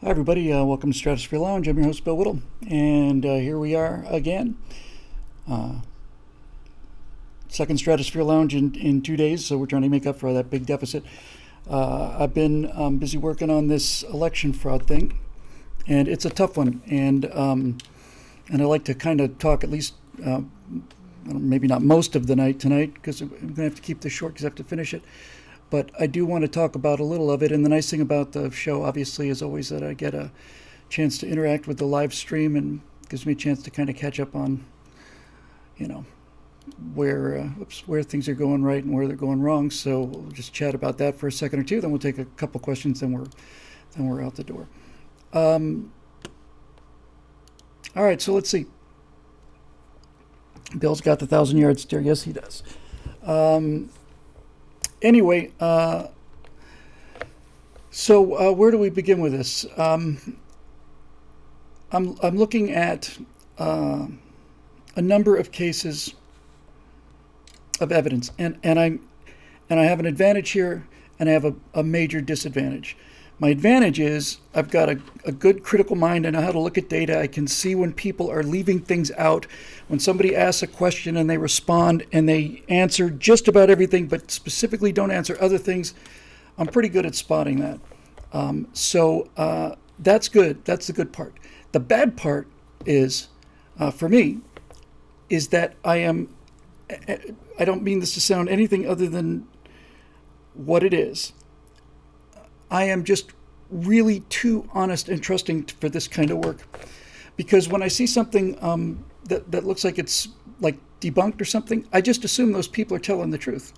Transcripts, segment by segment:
Hi, everybody. Welcome to Stratosphere Lounge. I'm your host, Bill Whittle, and here we are again. Second Stratosphere Lounge in 2 days, so we're trying to make up for that big deficit. I've been busy working on this election fraud thing, and it's a tough one. And I like to kind of talk at least, maybe not most of the night tonight, because I'm going to have to keep this short because I have to finish it. But I do want to talk about a little of it. And the nice thing about the show, obviously, is always that I get a chance to interact with the live stream and gives me a chance to kind of catch up on, where things are going right and where they're going wrong. So we'll just chat about that for a second or two. Then we'll take a couple questions. Then we're out the door. All right. So let's see. Bill's got the 1,000-yard stare. Yes, he does. Anyway, so where do we begin with this? I'm looking at a number of cases of evidence, and I have an advantage here, and I have a major disadvantage. My advantage is I've got a good critical mind. I know how to look at data. I can see when people are leaving things out. When somebody asks a question and they respond and they answer just about everything, but specifically don't answer other things, I'm pretty good at spotting that. So that's good. That's the good part. The bad part is, for me, is that I don't mean this to sound anything other than what it is. I am just really too honest and trusting for this kind of work, because when I see something that looks like it's like debunked or something, I just assume those people are telling the truth.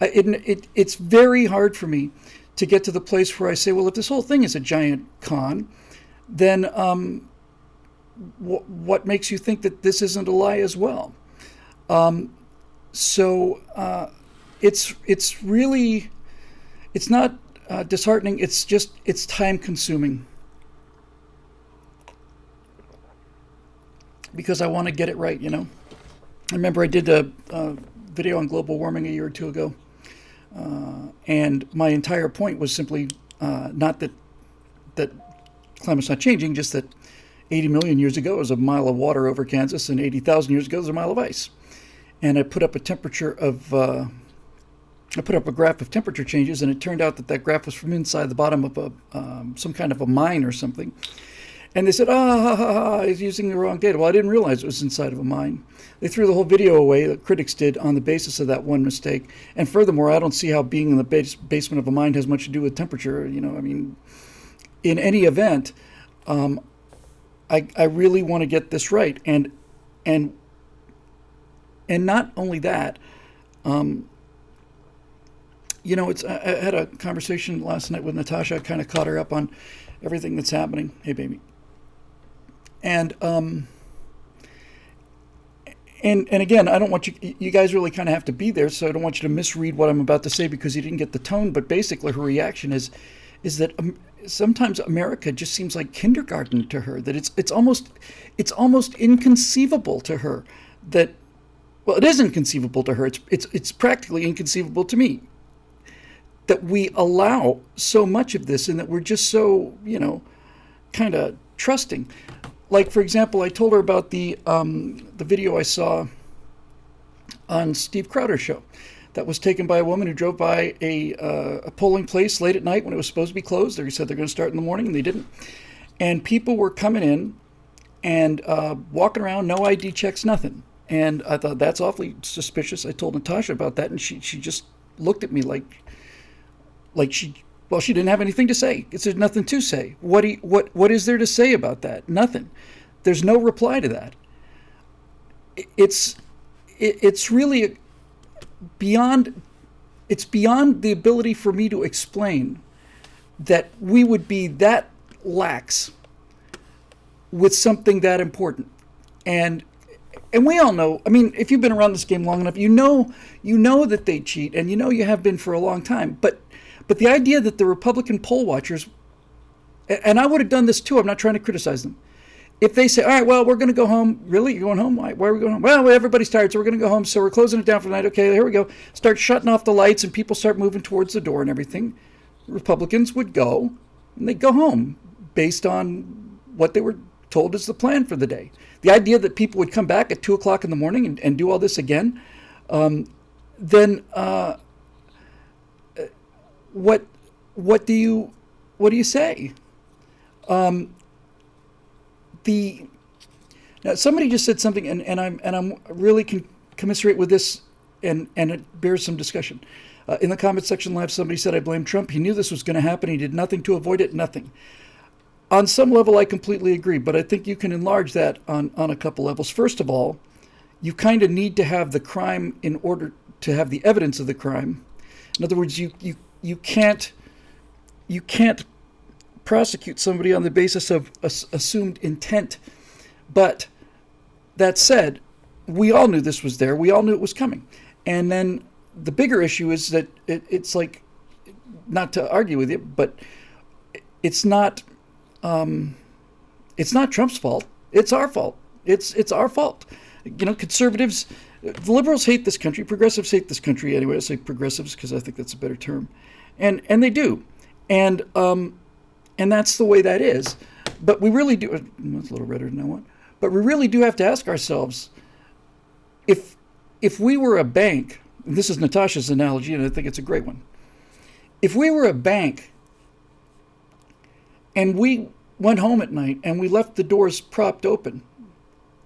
It's very hard for me to get to the place where I say, well, if this whole thing is a giant con, then what makes you think that this isn't a lie as well? It's really, it's not disheartening. It's time consuming, because I want to get it right. I remember I did a video on global warming a year or two ago, and my entire point was simply not that climate's not changing, just that 80 million years ago was a mile of water over Kansas, and 80,000 years ago was a mile of ice. And I put up a graph of temperature changes, and it turned out that graph was from inside the bottom of some kind of a mine or something. And they said, he's using the wrong data. Well, I didn't realize it was inside of a mine. They threw the whole video away, the critics did, on the basis of that one mistake. And furthermore, I don't see how being in the basement of a mine has much to do with temperature. In any event, I really want to get this right. And not only that, I had a conversation last night with Natasha. I kind of caught her up on everything that's happening. Hey, baby. And again, I don't want you guys really kind of have to be there, so I don't want you to misread what I'm about to say because you didn't get the tone. But basically, her reaction is that sometimes America just seems like kindergarten to her. That it's almost inconceivable to her that. Well, it is inconceivable to her. It's practically inconceivable to me that we allow so much of this, and that we're just so, kind of trusting. Like, for example, I told her about the video I saw on Steve Crowder's show that was taken by a woman who drove by a polling place late at night when it was supposed to be closed. They said they're going to start in the morning, and they didn't. And people were coming in and walking around, no ID checks, nothing. And I thought, that's awfully suspicious. I told Natasha about that, and she just looked at me like she didn't have anything to say. There's nothing to say. What is there to say about that? Nothing. There's no reply to that. It's really beyond the ability for me to explain that we would be that lax with something that important. And we all know, if you've been around this game long enough, you know that they cheat, and you have been for a long time. But the idea that the Republican poll watchers, and I would have done this too, I'm not trying to criticize them. If they say, all right, well, we're going to go home. Really? You're going home? Why are we going home? Well, everybody's tired, so we're going to go home. So we're closing it down for the night. Okay, here we go. Start shutting off the lights, and people start moving towards the door and everything. Republicans would go, and they'd go home. based on what they were told is the plan for the day. The idea that people would come back at 2 o'clock in the morning and do all this again, then what do you say? Now somebody just said something, and I'm really commiserate with this, and it bears some discussion. In the comment section live, somebody said, I blame Trump. He knew this was going to happen. He did nothing to avoid it. Nothing. On some level, I completely agree, but I think you can enlarge that on a couple levels. First of all, you kind of need to have the crime in order to have the evidence of the crime. In other words, you can't prosecute somebody on the basis of assumed intent. But that said, we all knew this was there. We all knew it was coming. And then the bigger issue is that it's like, not to argue with you, but it's not Trump's fault. It's our fault. It's our fault. Conservatives, the liberals hate this country. Progressives hate this country. Anyway, I say progressives because I think that's a better term, and they do, and that's the way that is. But we really do. It's a little redder than I want. But we really do have to ask ourselves, if we were a bank, and this is Natasha's analogy, and I think it's a great one. If we were a bank, and we went home at night and we left the doors propped open,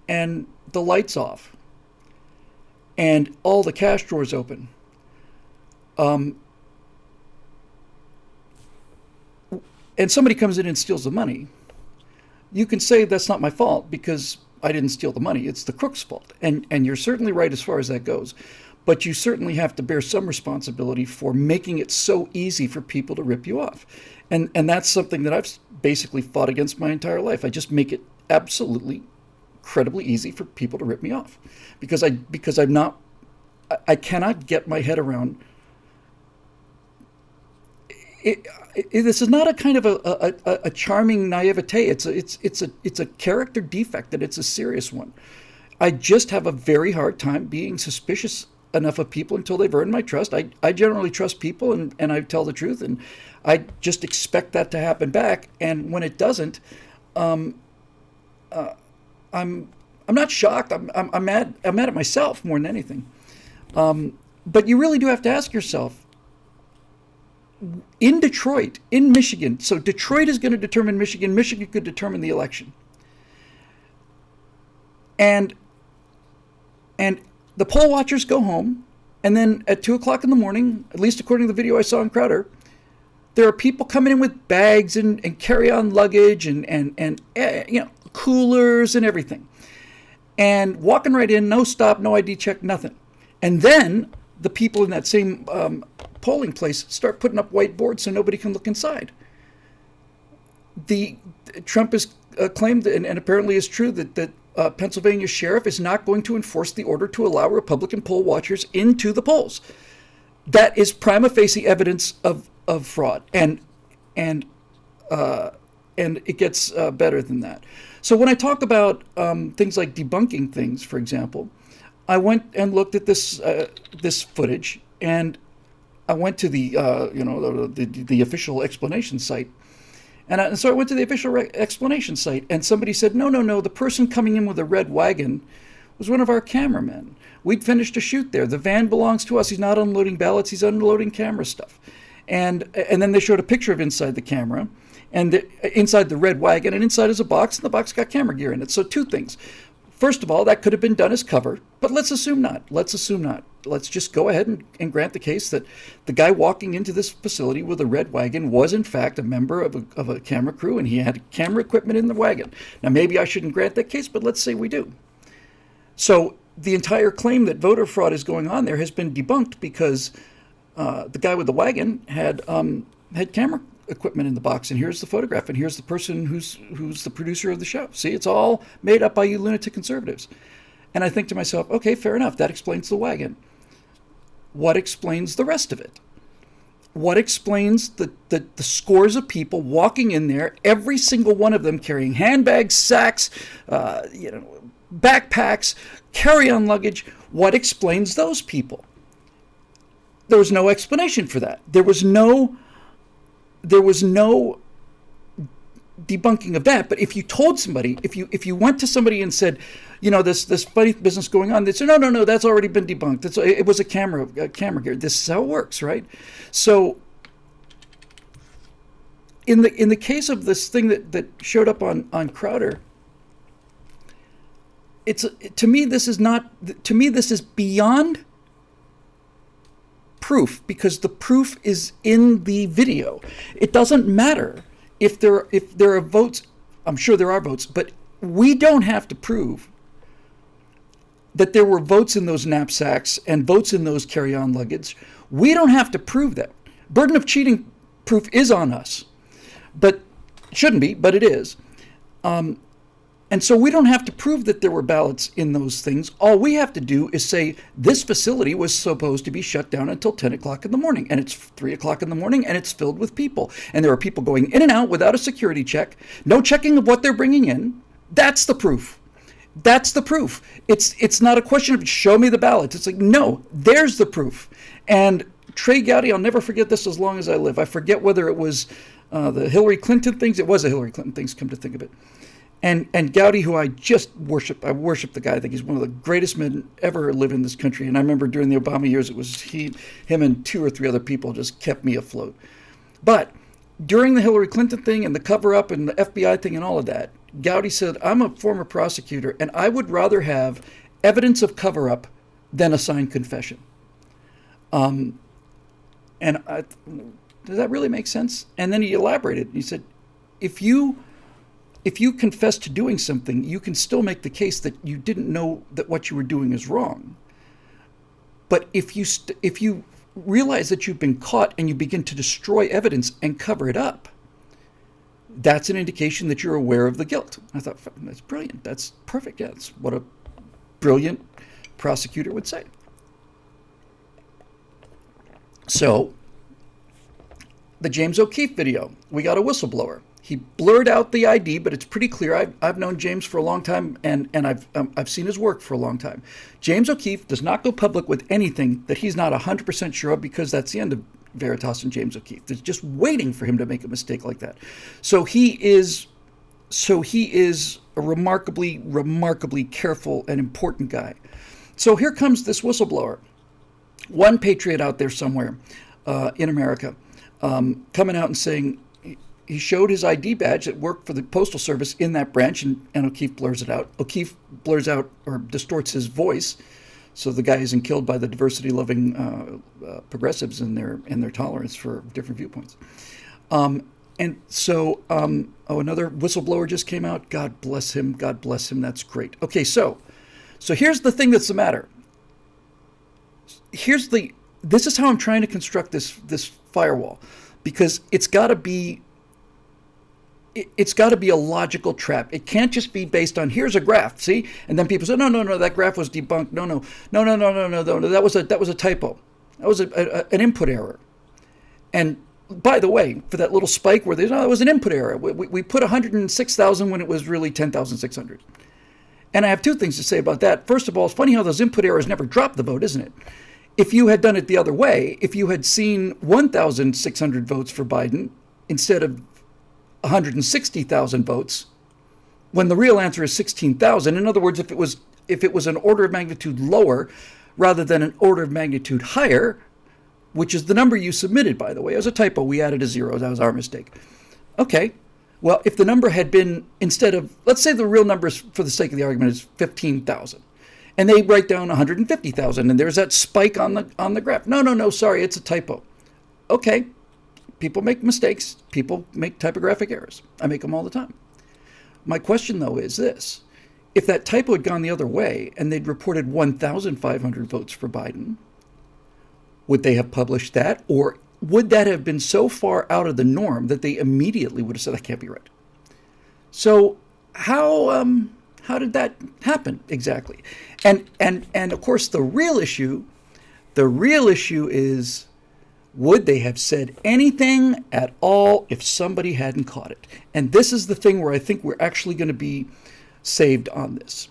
and the lights off, and all the cash drawers open, and somebody comes in and steals the money, you can say that's not my fault because I didn't steal the money. It's the crook's fault. And you're certainly right as far as that goes. But you certainly have to bear some responsibility for making it so easy for people to rip you off. And that's something that I've basically fought against my entire life. I just make it absolutely incredibly easy for people to rip me off because I cannot get my head around it. This is not a kind of a charming naivete. It's a character defect, and it's a serious one. I just have a very hard time being suspicious enough of people until they've earned my trust. I generally trust people, and I tell the truth, and I just expect that to happen back. And when it doesn't, I'm not shocked. I'm mad. I'm mad at myself more than anything. But you really do have to ask yourself. In Detroit, in Michigan, so Detroit is going to determine Michigan. Michigan could determine the election. And the poll watchers go home, and then at 2 o'clock in the morning, at least according to the video I saw in Crowder, there are people coming in with bags and carry-on luggage and coolers and everything, and walking right in, no stop, no ID check, nothing. And then the people in that same polling place start putting up whiteboards so nobody can look inside. Trump has claimed, and apparently is true, that Pennsylvania sheriff is not going to enforce the order to allow Republican poll watchers into the polls. That is prima facie evidence of fraud, and it gets better than that. So when I talk about things like debunking things, for example, I went and looked at this footage, and I went to the official explanation site, and so I went to the official explanation site, and somebody said, no, the person coming in with a red wagon was one of our cameramen. We'd finished a shoot there. The van belongs to us. He's not unloading ballots. He's unloading camera stuff, and then they showed a picture of inside the camera, and inside the red wagon, and inside is a box, and the box got camera gear in it. So two things. First of all, that could have been done as cover, but let's assume not. Let's just go ahead and grant the case that the guy walking into this facility with a red wagon was in fact a member of a camera crew, and he had camera equipment in the wagon. Now maybe I shouldn't grant that case, but let's say we do. So the entire claim that voter fraud is going on there has been debunked because the guy with the wagon had camera equipment in the box, and here's the photograph, and here's the person who's the producer of the show. See, it's all made up by you lunatic conservatives. And I think to myself, okay, fair enough, that explains the wagon. What explains the rest of it? What explains the scores of people walking in there, every single one of them carrying handbags, sacks, backpacks, carry-on luggage? What explains those people? There was no explanation for that. There was no debunking of that. But if you told somebody, if you went to somebody and said, this funny business going on, they said, no, that's already been debunked. It was a camera gear. This is how it works, right? So in the case of this thing that showed up on Crowder, to me this is beyond proof, because the proof is in the video. It doesn't matter if there are votes. I'm sure there are votes, but we don't have to prove that there were votes in those knapsacks and votes in those carry-on luggage. We don't have to prove that. Burden of cheating proof is on us, but it shouldn't be, but it is. And so we don't have to prove that there were ballots in those things. All we have to do is say this facility was supposed to be shut down until 10 o'clock in the morning, and it's 3 o'clock in the morning, and it's filled with people. And there are people going in and out without a security check, no checking of what they're bringing in. That's the proof. That's the proof. It's not a question of show me the ballots. It's like, no, there's the proof. And Trey Gowdy, I'll never forget this as long as I live. I forget whether it was the Hillary Clinton things. It was the Hillary Clinton things, come to think of it. And Gowdy, who I just worship. I worship the guy. I think he's one of the greatest men ever live in this country. And I remember during the Obama years, it was him and 2 or 3 other people just kept me afloat. But during the Hillary Clinton thing and the cover-up and the FBI thing and all of that, Gowdy said, I'm a former prosecutor, and I would rather have evidence of cover-up than a signed confession. Does that really make sense? And then he elaborated. He said, if you confess to doing something, you can still make the case that you didn't know that what you were doing is wrong. But if you realize that you've been caught and you begin to destroy evidence and cover it up, that's an indication that you're aware of the guilt. I thought, that's brilliant. That's perfect. Yeah, that's what a brilliant prosecutor would say. So, the James O'Keefe video, we got a whistleblower. He blurred out the ID, but it's pretty clear. I've known James for a long time, and I've seen his work for a long time. James O'Keefe does not go public with anything that he's not 100% sure of, because that's the end of Veritas and James O'Keefe. There's just waiting for him to make a mistake like that. So he is a remarkably careful and important guy. So here comes this whistleblower, one patriot out there somewhere in America, coming out and saying, he showed his ID badge that worked for the Postal Service in that branch, and O'Keefe blurs it out. O'Keefe blurs out or distorts his voice, so the guy isn't killed by the diversity-loving progressives and their tolerance for different viewpoints. Another whistleblower just came out. God bless him. God bless him. That's great. Okay, so here's the thing that's the matter. This is how I'm trying to construct this firewall, because it's got to be a logical trap. It can't just be based on, here's a graph, see? And then people say, no, that graph was debunked. No, that was a typo. That was an input error. And by the way, for that little spike where that was an input error. We put 106,000 when it was really 10,600. And I have 2 things to say about that. First of all, it's funny how those input errors never drop the vote, isn't it? If you had done it the other way, if you had seen 1,600 votes for Biden instead of 160,000 votes, when the real answer is 16,000. In other words, if it was an order of magnitude lower rather than an order of magnitude higher, which is the number you submitted, by the way, as a typo, we added a 0. That was our mistake. Okay. Well, if the number had been, instead of, let's say the real number is, for the sake of the argument, is 15,000, and they write down 150,000, and there's that spike on the graph. No, sorry, it's a typo. Okay. People make mistakes. People make typographic errors. I make them all the time. My question, though, is this. If that typo had gone the other way and they'd reported 1,500 votes for Biden, would they have published that? Or would that have been so far out of the norm that they immediately would have said, that can't be right? So how did that happen exactly? And of course, the real issue is, would they have said anything at all if somebody hadn't caught it? And this is the thing where I think we're actually going to be saved on this.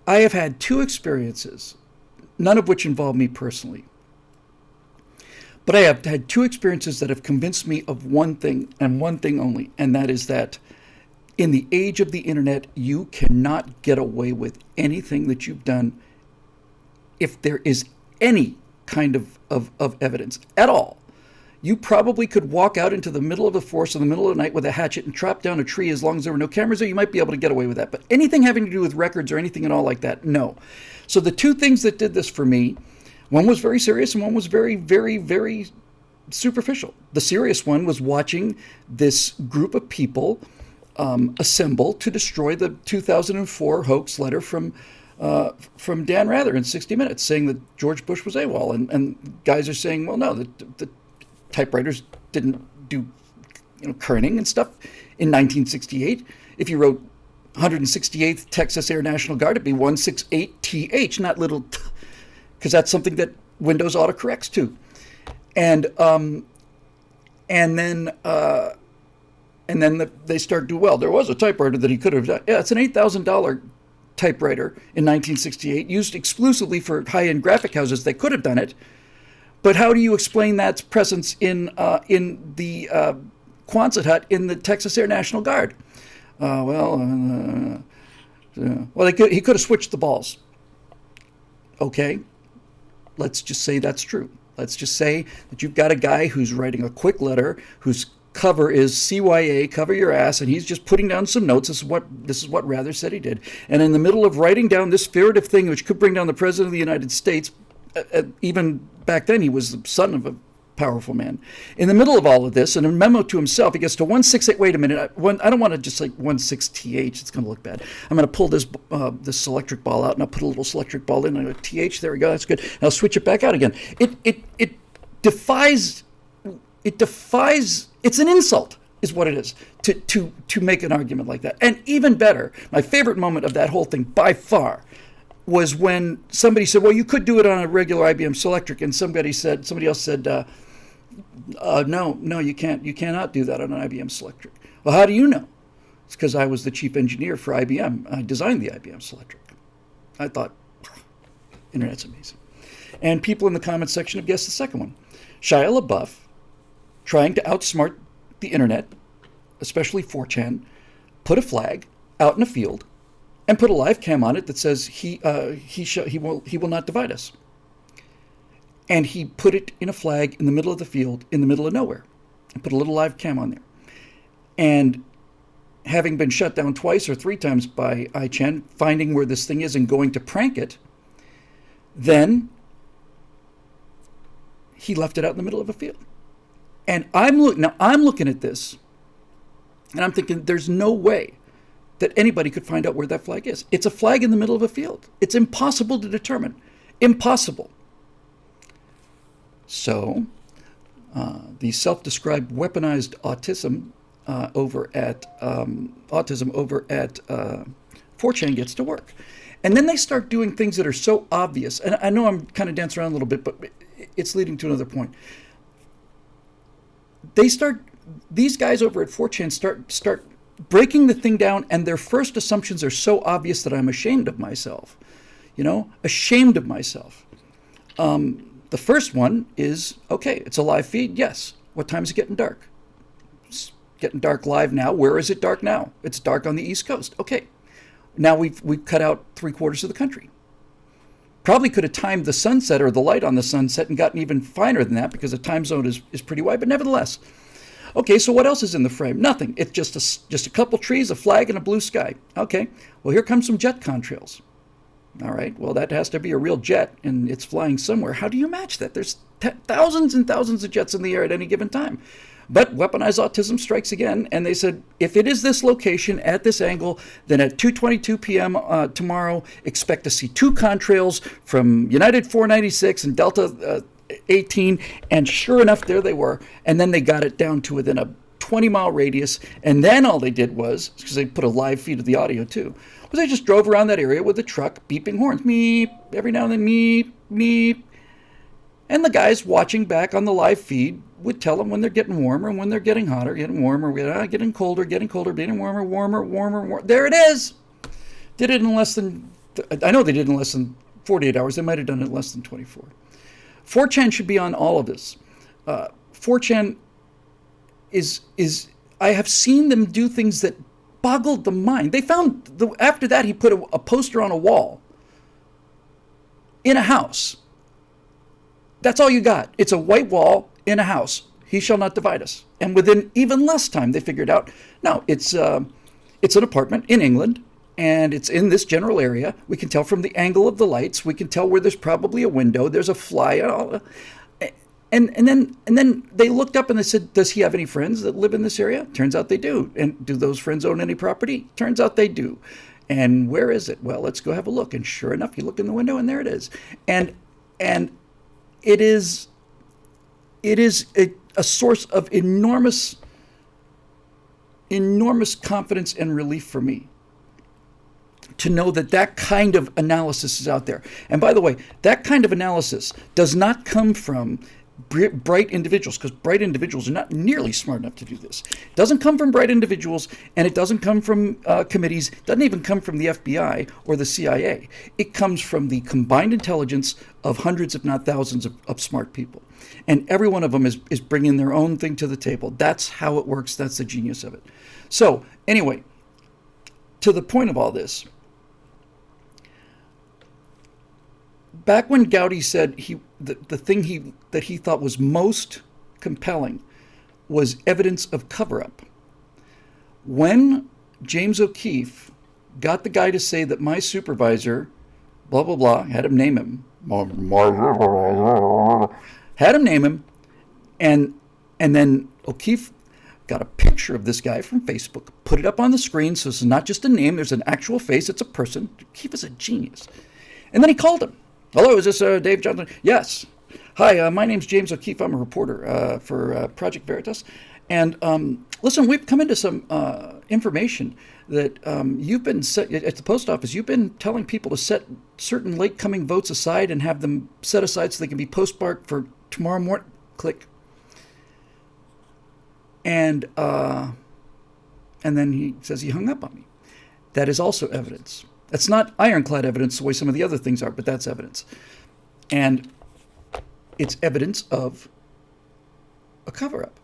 I have had 2 experiences, none of which involve me personally. But I have had two experiences that have convinced me of one thing and one thing only, and that is that in the age of the internet, you cannot get away with anything that you've done if there is any kind of evidence at all. You probably could walk out into the middle of the forest in the middle of the night with a hatchet and chop down a tree. As long as there were no cameras there, you might be able to get away with that. But anything having to do with records or anything at all like that, no. So the two things that did this for me, one was very serious and one was very, very, very superficial. The serious one was watching this group of people assemble to destroy the 2004 hoax letter from Dan Rather in 60 Minutes, saying that George Bush was AWOL. And guys are saying, well, no, the typewriters didn't do kerning and stuff in 1968. If you wrote 168th Texas Air National Guard, it'd be 168th, not little t, because that's something that Windows autocorrects to. And then they start to, well, there was a typewriter that he could have done. Yeah, it's an $8,000 typewriter in 1968, used exclusively for high-end graphic houses. They could have done it. But how do you explain that presence in the Quonset hut in the Texas Air National Guard? He could have switched the balls. Okay, let's just say that's true. Let's just say that you've got a guy who's writing a quick letter, whose cover is CYA, cover your ass, and he's just putting down some notes. This is what Rather said he did. And in the middle of writing down this figurative thing, which could bring down the President of the United States, even back then he was the son of a powerful man. In the middle of all of this, in a memo to himself, he gets to 168. Wait a minute, I don't want to just like 16th. It's going to look bad. I'm going to pull this electric ball out, and I'll put a little electric ball in. And I go, TH, there we go, that's good. And I'll switch it back out again. It defies. It's an insult, is what it is, to make an argument like that. And even better, my favorite moment of that whole thing by far was when somebody said, well, you could do it on a regular IBM Selectric, and somebody else said, no, you can't. You cannot do that on an IBM Selectric. Well, how do you know? It's because I was the chief engineer for IBM. I designed the IBM Selectric. I thought, internet's amazing. And people in the comments section have guessed the second one. Shia LaBeouf, trying to outsmart the internet, especially 4chan, put a flag out in a field and put a live cam on it that says he will not divide us. And he put it in a flag in the middle of the field, in the middle of nowhere, and put a little live cam on there. And having been shut down twice or three times by iChan, finding where this thing is and going to prank it, then he left it out in the middle of a field. And I'm looking at this, and I'm thinking, there's no way that anybody could find out where that flag is. It's a flag in the middle of a field. It's impossible to determine. Impossible. So, the self-described weaponized autism over at 4chan gets to work. And then they start doing things that are so obvious. And I know I'm kind of dancing around a little bit, but it's leading to another point. These guys over at 4chan start breaking the thing down, and their first assumptions are so obvious that I'm ashamed of myself. Ashamed of myself. The first one is, okay, it's a live feed. Yes. What time is it getting dark? It's getting dark live now. Where is it dark now? It's dark on the East Coast. Okay. Now we've cut out 3/4 of the country. Probably could have timed the sunset or the light on the sunset and gotten even finer than that, because the time zone is pretty wide, but nevertheless. Okay, so what else is in the frame? Nothing. It's just a couple trees, a flag, and a blue sky. Okay, well, here comes some jet contrails. All right, well, that has to be a real jet, and it's flying somewhere. How do you match that? There's thousands and thousands of jets in the air at any given time. But weaponized autism strikes again, and they said, if it is this location at this angle, then at 2:22 p.m. Tomorrow, expect to see two contrails from United 496 and Delta 18, and sure enough, there they were. And then they got it down to within a 20-mile radius, and then all they did was, because they put a live feed of the audio too, was they just drove around that area with a truck beeping horns, meep, every now and then, meep, meep. And the guys watching back on the live feed would tell them when they're getting warmer and when they're getting hotter, getting warmer, getting colder, getting warmer, warmer. There it is. Did it in less than, I know they did in less than 48 hours. They might have done it in less than 24. 4chan should be on all of this. 4chan is I have seen them do things that boggled the mind. They found after that he put a poster on a wall in a house. That's all you got. It's a white wall in a house. He shall not divide us. And within even less time, they figured out, no, it's an apartment in England, and it's in this general area. We can tell from the angle of the lights. We can tell where there's probably a window. There's a fly. And then they looked up and they said, does he have any friends that live in this area? Turns out they do. And do those friends own any property? Turns out they do. And where is it? Well, let's go have a look. And sure enough, you look in the window and there it is. And it is a source of enormous confidence and relief for me to know that kind of analysis is out there. And by the way, that kind of analysis does not come from bright individuals, because bright individuals are not nearly smart enough to do this. It doesn't come from bright individuals, and it doesn't come from committees. It doesn't even come from the FBI or the CIA. It comes from the combined intelligence of hundreds, if not thousands, of smart people. And every one of them is bringing their own thing to the table. That's how it works. That's the genius of it. So anyway, to the point of all this, back when Gowdy said the thing that he thought was most compelling was evidence of cover-up. When James O'Keefe got the guy to say that my supervisor, blah, blah, blah, had him name him, and then O'Keefe got a picture of this guy from Facebook, put it up on the screen, so it's not just a name, there's an actual face, it's a person. O'Keefe is a genius. And then he called him. Hello, is this Dave Johnson? Yes. Hi, my name's James O'Keefe. I'm a reporter for Project Veritas. And listen, we've come into some information that you've been at the post office. You've been telling people to set certain late coming votes aside and have them set aside so they can be postmarked for tomorrow morning. Click. And then he says he hung up on me. That is also evidence. That's not ironclad evidence the way some of the other things are, but that's evidence. And it's evidence of a cover-up.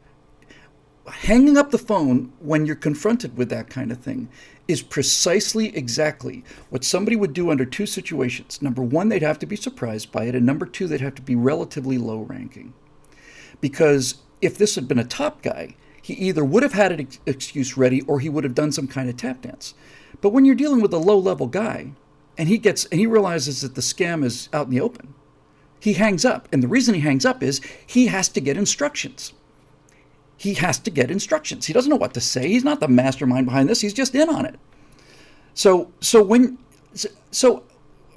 Hanging up the phone when you're confronted with that kind of thing is precisely exactly what somebody would do under two situations. Number one, they'd have to be surprised by it, and number two, they'd have to be relatively low ranking. Because if this had been a top guy, he either would have had an excuse ready or he would have done some kind of tap dance. But when you're dealing with a low-level guy, and he realizes that the scam is out in the open, he hangs up. And the reason he hangs up is he has to get instructions. He has to get instructions. He doesn't know what to say. He's not the mastermind behind this. He's just in on it. So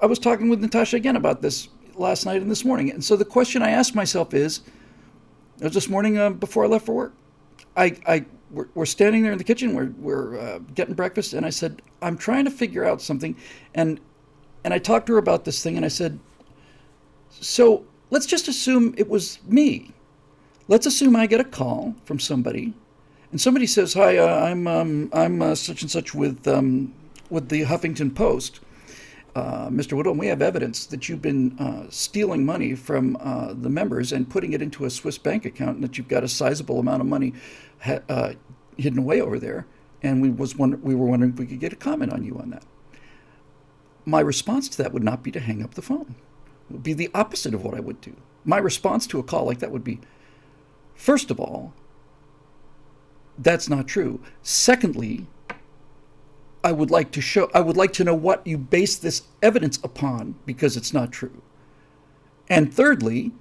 I was talking with Natasha again about this last night and this morning. And so the question I asked myself is, it was this morning before I left for work. We're standing there in the kitchen. We're getting breakfast, and I said, I'm trying to figure out something, and I talked to her about this thing, and I said, so let's just assume it was me. Let's assume I get a call from somebody, and somebody says, "Hi, I'm such and such with the Huffington Post, Mr. Whittle, and we have evidence that you've been stealing money from the members and putting it into a Swiss bank account, and that you've got a sizable amount of money hidden away over there, and we were wondering if we could get a comment on you on that." My response to that would not be to hang up the phone. It would be the opposite of what I would do. My response to a call like that would be, first of all, that's not true. Secondly, I would like to know what you base this evidence upon, because it's not true. And thirdly,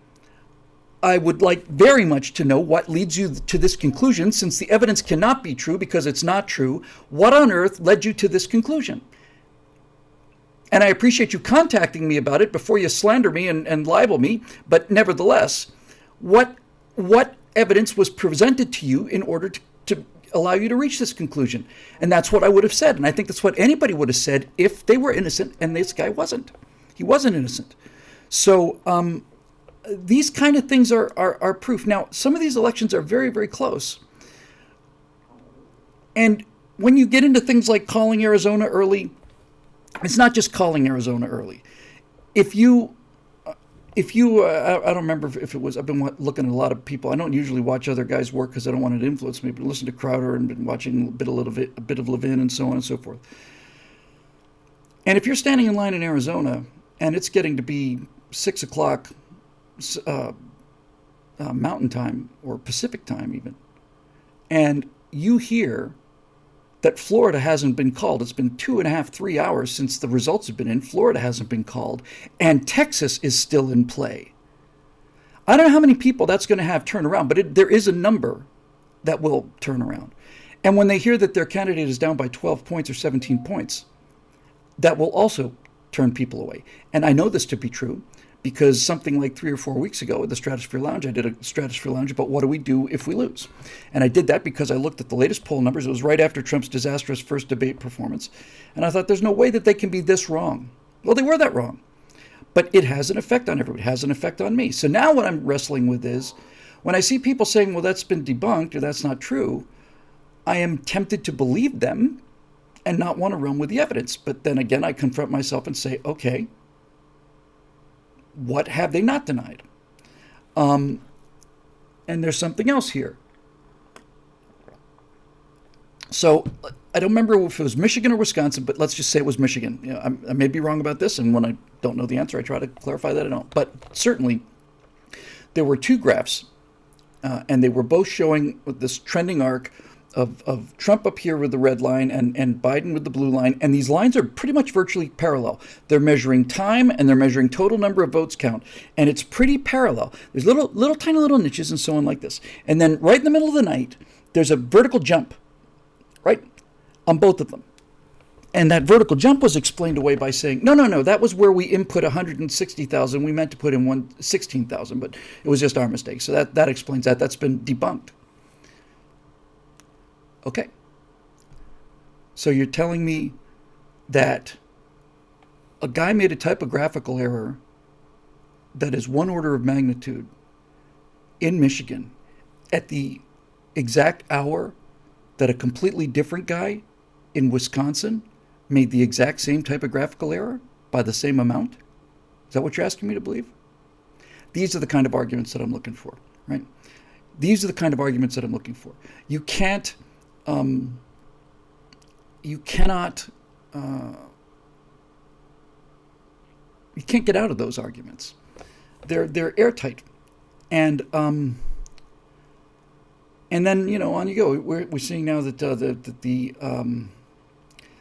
I would like very much to know what leads you to this conclusion, since the evidence cannot be true because it's not true. What on earth led you to this conclusion? And I appreciate you contacting me about it before you slander me and libel me, but nevertheless, what evidence was presented to you in order to allow you to reach this conclusion? And that's what I would have said. And I think that's what anybody would have said if they were innocent, and this guy wasn't. He wasn't innocent. So these kind of things are proof. Now, some of these elections are very, very close. And when you get into things like calling Arizona early, it's not just calling Arizona early. If you if you, I don't remember if it was, I've been looking at a lot of people. I don't usually watch other guys' work because I don't want it to influence me, but listen to Crowder and been watching a bit of Levin and so on and so forth. And if you're standing in line in Arizona and it's getting to be 6 o'clock Mountain Time or Pacific Time even, and you hear that Florida hasn't been called. It's been 2.5, 3 hours since the results have been in. Florida hasn't been called, and Texas is still in play. I don't know how many people that's going to have turn around, but there is a number that will turn around. And when they hear that their candidate is down by 12 points or 17 points, that will also turn people away. And I know this to be true because something like 3 or 4 weeks ago at the Stratosphere Lounge, I did a Stratosphere Lounge about what do we do if we lose. And I did that because I looked at the latest poll numbers. It was right after Trump's disastrous first debate performance. And I thought there's no way that they can be this wrong. Well, they were that wrong. But it has an effect on everybody. It has an effect on me. So now what I'm wrestling with is when I see people saying, well, that's been debunked or that's not true, I am tempted to believe them and not want to run with the evidence. But then again, I confront myself and say, okay, what have they not denied? And there's something else here. So I don't remember if it was Michigan or Wisconsin, but let's just say it was Michigan. You know, I may be wrong about this, and when I don't know the answer, I try to clarify that I don't. But certainly, there were two graphs, and they were both showing this trending arc of Trump up here with the red line and Biden with the blue line. And these lines are pretty much virtually parallel. They're measuring time and they're measuring total number of votes count. And it's pretty parallel. There's little tiny little niches and so on like this. And then right in the middle of the night, there's a vertical jump, right, on both of them. And that vertical jump was explained away by saying, no, that was where we input 160,000. We meant to put in 116,000, but it was just our mistake. So that explains that. That's been debunked. Okay. So you're telling me that a guy made a typographical error that is one order of magnitude in Michigan at the exact hour that a completely different guy in Wisconsin made the exact same typographical error by the same amount? Is that what you're asking me to believe? These are the kind of arguments that I'm looking for, right? These are the kind of arguments that I'm looking for. You can't you can't get out of those arguments. They're airtight, and then on you go. We're seeing now that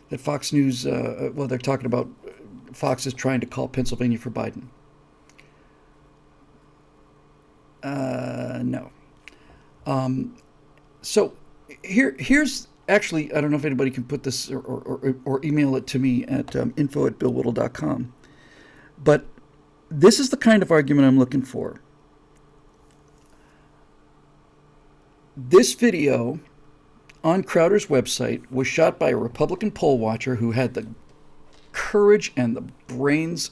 that Fox News, they're talking about Fox is trying to call Pennsylvania for Biden. No. So here's actually, I don't know if anybody can put this or email it to me at info@billwhittle.com. But this is the kind of argument I'm looking for. This video on Crowder's website was shot by a Republican poll watcher who had the courage and the brains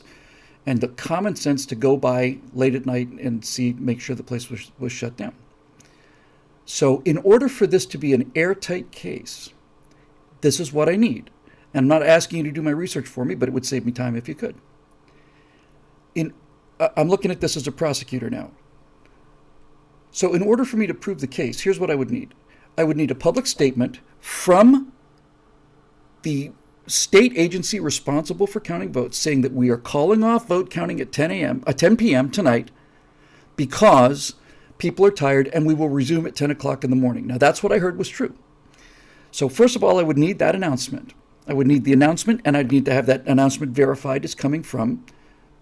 and the common sense to go by late at night and make sure the place was shut down. So in order for this to be an airtight case, this is what I need. And I'm not asking you to do my research for me, but it would save me time if you could. I'm looking at this as a prosecutor now. So in order for me to prove the case, here's what I would need. I would need a public statement from the state agency responsible for counting votes saying that we are calling off vote counting at 10 p.m. tonight because people are tired and we will resume at 10 o'clock in the morning. Now, that's what I heard was true. So first of all, I would need that announcement. I would need the announcement, and I'd need to have that announcement verified as coming from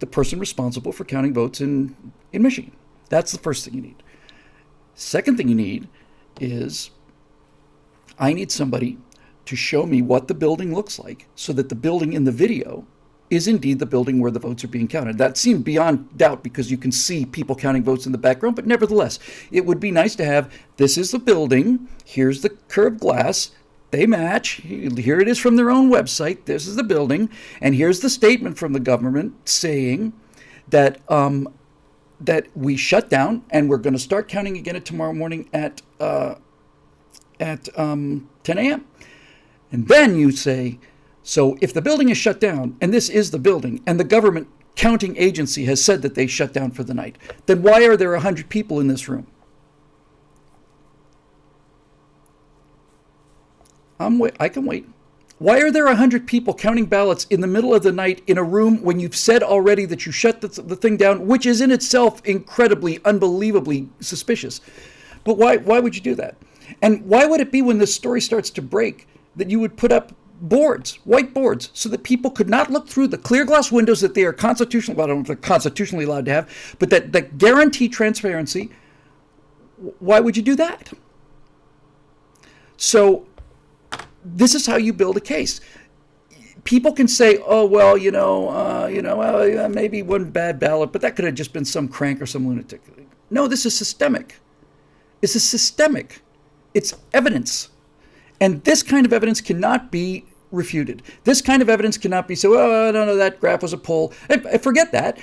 the person responsible for counting votes in Michigan. That's the first thing you need. Second thing you need is I need somebody to show me what the building looks like so that the building in the video is indeed the building where the votes are being counted. That seemed beyond doubt because you can see people counting votes in the background, but nevertheless, it would be nice to have, this is the building, here's the curved glass, they match, here it is from their own website, this is the building, and here's the statement from the government saying that that we shut down and we're going to start counting again at tomorrow morning at 10 a.m. And then you say, so if the building is shut down, and this is the building, and the government counting agency has said that they shut down for the night, then why are there 100 people in this room? I can wait. Why are there 100 people counting ballots in the middle of the night in a room when you've said already that you shut the thing down, which is in itself incredibly, unbelievably suspicious? But why would you do that? And why would it be when this story starts to break that you would put up boards, white boards, so that people could not look through the clear glass windows that they are constitutionally, I don't know if they're constitutionally allowed to have, but that guarantee transparency? Why would you do that? So this is how you build a case. People can say, "Oh well, maybe one bad ballot, but that could have just been some crank or some lunatic." No, this is systemic. This is systemic. It's evidence, and this kind of evidence cannot be refuted. This kind of evidence cannot be said, "Oh, no, that graph was a poll." Forget that.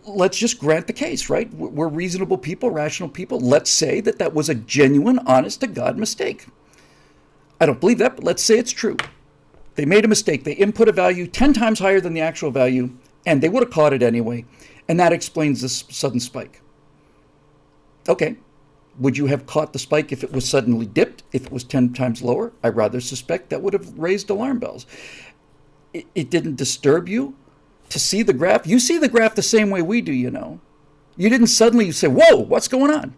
Let's just grant the case, right? We're reasonable people, rational people. Let's say that was a genuine, honest-to-God mistake. I don't believe that, but let's say it's true. They made a mistake. They input a value 10 times higher than the actual value, and they would have caught it anyway, and that explains this sudden spike. Okay. Would you have caught the spike if it was suddenly dipped, if it was 10 times lower? I rather suspect that would have raised alarm bells. It didn't disturb you to see the graph. You see the graph the same way we do, You didn't suddenly say, "Whoa, what's going on?"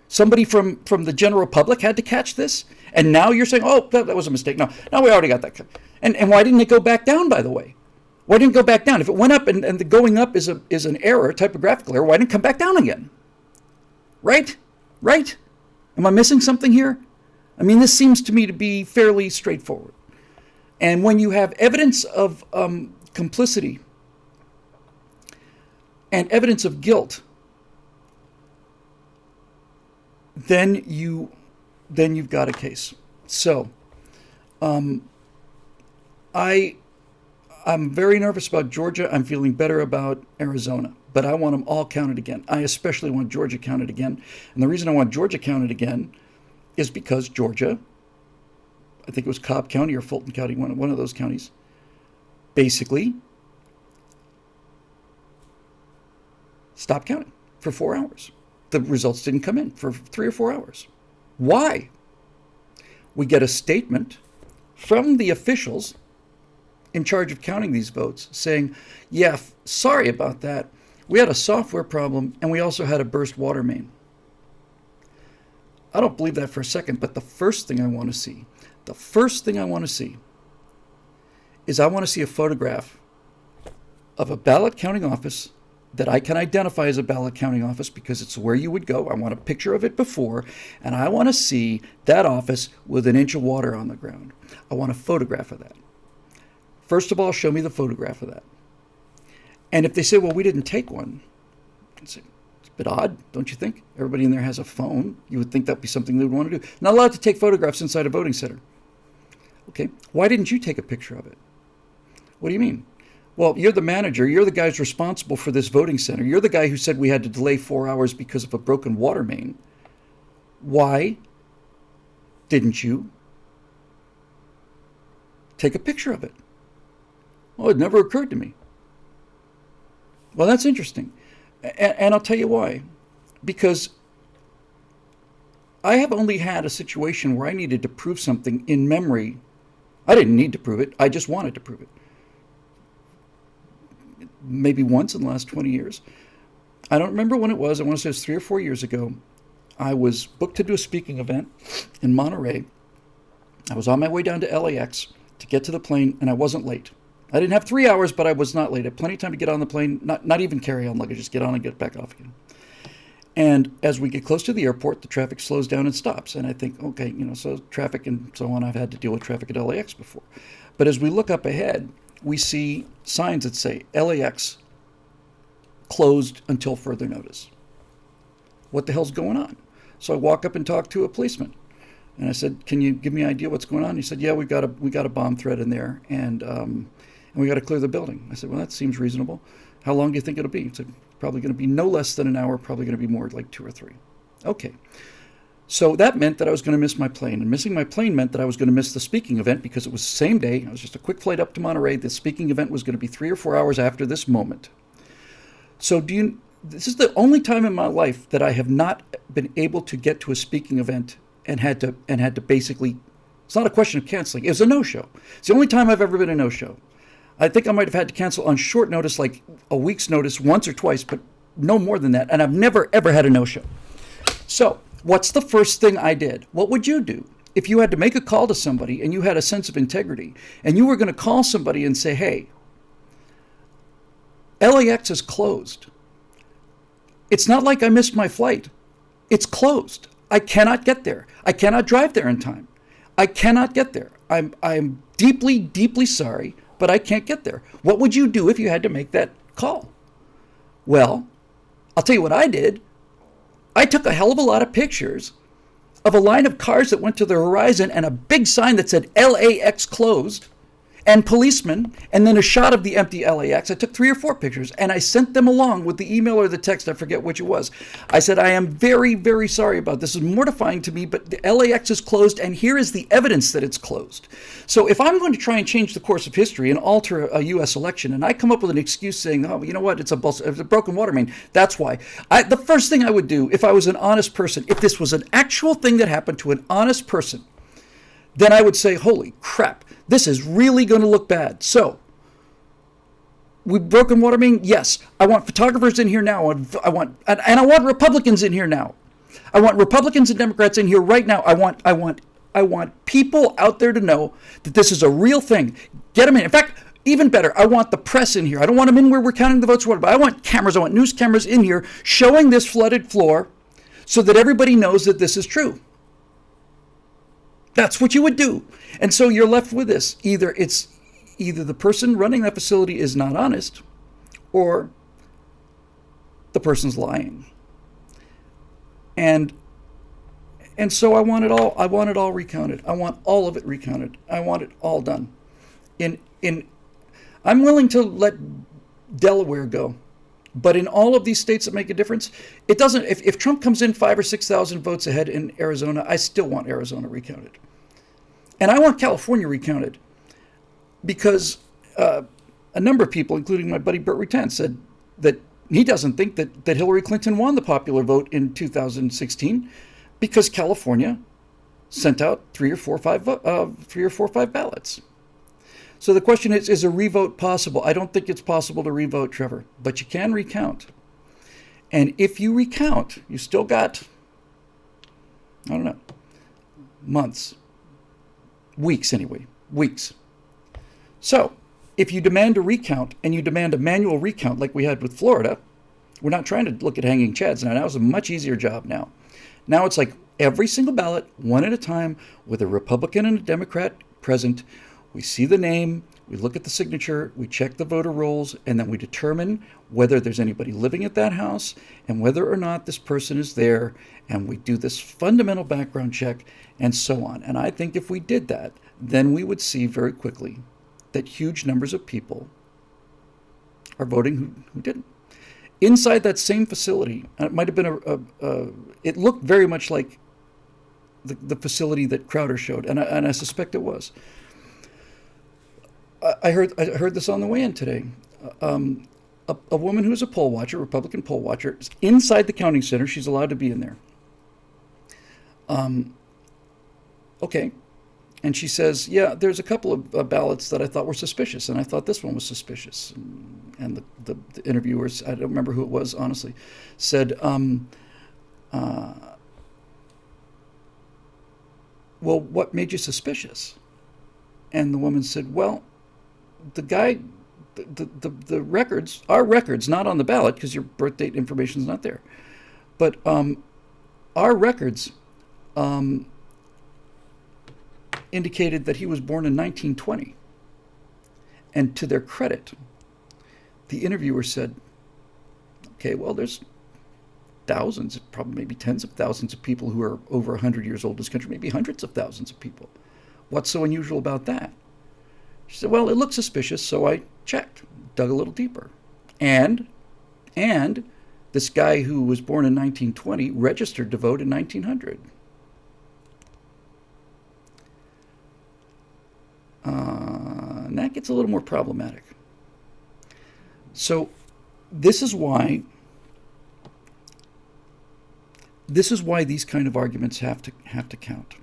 Somebody from the general public had to catch this, and now you're saying, "Oh, that was a mistake." No, we already got that. And why didn't it go back down, by the way? Why didn't it go back down? If it went up and the going up is an error, typographical error, why didn't it come back down again? Right? Am I missing something here? I mean, this seems to me to be fairly straightforward. And when you have evidence of complicity and evidence of guilt, then you've got a case. So, I'm very nervous about Georgia. I'm feeling better about Arizona, but I want them all counted again. I especially want Georgia counted again. And the reason I want Georgia counted again is because Georgia, I think it was Cobb County or Fulton County, one of those counties, basically stopped counting for 4 hours. The results didn't come in for 3 or 4 hours. Why? We get a statement from the officials in charge of counting these votes saying, "Yeah, sorry about that. We had a software problem and we also had a burst water main." I don't believe that for a second, but the first thing I want to see is I want to see a photograph of a ballot counting office that I can identify as a ballot counting office because it's where you would go. I want a picture of it before, and I want to see that office with an inch of water on the ground. I want a photograph of that. First of all, show me the photograph of that. And if they say, "Well, we didn't take one," I'd say, it's a bit odd, don't you think? Everybody in there has a phone. You would think that'd be something they would want to do. Not allowed to take photographs inside a voting center. Okay, why didn't you take a picture of it? What do you mean? Well, you're the manager. You're the guy who's responsible for this voting center. You're the guy who said we had to delay 4 hours because of a broken water main. Why didn't you take a picture of it? Well, it never occurred to me. Well, that's interesting. And I'll tell you why. Because I have only had a situation where I needed to prove something in memory. I didn't need to prove it. I just wanted to prove it. Maybe once in the last 20 years. I don't remember when it was. I want to say it was 3 or 4 years ago. I was booked to do a speaking event in Monterey. I was on my way down to LAX to get to the plane, and I wasn't late. I didn't have 3 hours, but I was not late. I had plenty of time to get on the plane, not even carry on luggage, just get on and get back off again. And as we get close to the airport, the traffic slows down and stops. And I think, okay, so traffic and so on, I've had to deal with traffic at LAX before. But as we look up ahead, we see signs that say LAX closed until further notice. What the hell's going on? So I walk up and talk to a policeman. And I said, "Can you give me an idea what's going on?" He said, "Yeah, we got a bomb threat in there, and we got to clear the building." I said, "Well, that seems reasonable. How long do you think it'll be?" He said, "Probably going to be no less than an hour, probably going to be more, like 2 or 3. Okay. So that meant that I was going to miss my plane. And missing my plane meant that I was going to miss the speaking event because it was the same day. It was just a quick flight up to Monterey. The speaking event was going to be 3 or 4 hours after this moment. So this is the only time in my life that I have not been able to get to a speaking event and had to basically, it's not a question of canceling. It was a no-show. It's the only time I've ever been a no-show. I think I might have had to cancel on short notice, like a week's notice, once or twice, but no more than that. And I've never, ever had a no-show. So what's the first thing I did? What would you do if you had to make a call to somebody and you had a sense of integrity and you were going to call somebody and say, hey, LAX is closed. It's not like I missed my flight. It's closed. I cannot get there. I cannot drive there in time. I cannot get there. I'm deeply, deeply sorry, but I can't get there. What would you do if you had to make that call? Well, I'll tell you what I did. I took a hell of a lot of pictures of a line of cars that went to the horizon and a big sign that said LAX closed and policemen, and then a shot of the empty LAX. I took 3 or 4 pictures and I sent them along with the email or the text. I forget which it was. I said, I am very, very sorry about this. It's mortifying to me, but the LAX is closed and here is the evidence that it's closed. So if I'm going to try and change the course of history and alter a U.S. election and I come up with an excuse saying, oh, you know what, it's a broken water main, that's why. The first thing I would do if I was an honest person, if this was an actual thing that happened to an honest person, then I would say, holy crap, this is really going to look bad. So, we've broken water main? Yes. I want photographers in here now. I want Republicans in here now. I want Republicans and Democrats in here right now. I want people out there to know that this is a real thing. Get them in. In fact, even better, I want the press in here. I don't want them in where we're counting the votes, but I want cameras. I want news cameras in here showing this flooded floor so that everybody knows that this is true. That's what you would do. And so you're left with this. Either the person running that facility is not honest or the person's lying. And so I want it all recounted. I want all of it recounted. I want it all done. I'm willing to let Delaware go. But in all of these states that make a difference, it doesn't. If Trump comes in 5,000 or 6,000 votes ahead in Arizona, I still want Arizona recounted, and I want California recounted, because a number of people, including my buddy Burt Rutan, said that he doesn't think that Hillary Clinton won the popular vote in 2016 because California sent out 3 or 4 or 5 ballots. So the question is a revote possible? I don't think it's possible to revote, Trevor, but you can recount. And if you recount, you still got, I don't know, months, weeks anyway, weeks. So if you demand a recount and you demand a manual recount like we had with Florida, we're not trying to look at hanging chads now. Now it's a much easier job now. Now it's like every single ballot, one at a time, with a Republican and a Democrat present. We see the name, we look at the signature, we check the voter rolls, and then we determine whether there's anybody living at that house and whether or not this person is there. And we do this fundamental background check and so on. And I think if we did that, then we would see very quickly that huge numbers of people are voting who didn't. Inside that same facility, it might have been it looked very much like the facility that Crowder showed, and I suspect it was. I heard this on the way in today. A woman who's a poll watcher, Republican poll watcher, is inside the counting center. She's allowed to be in there. Okay. And she says, yeah, there's a couple of ballots that I thought were suspicious, and I thought this one was suspicious. And the interviewers, I don't remember who it was, honestly, said, well, what made you suspicious? And the woman said, well, the guy, the records, our records, not on the ballot because your birth date information is not there, but our records indicated that he was born in 1920. And to their credit, the interviewer said, okay, well, there's thousands, probably maybe tens of thousands of people who are over 100 years old in this country, maybe hundreds of thousands of people. What's so unusual about that? She said, well, it looked suspicious, so I checked, dug a little deeper. And this guy who was born in 1920 registered to vote in 1900. And that gets a little more problematic. So This is why these kind of arguments have to count,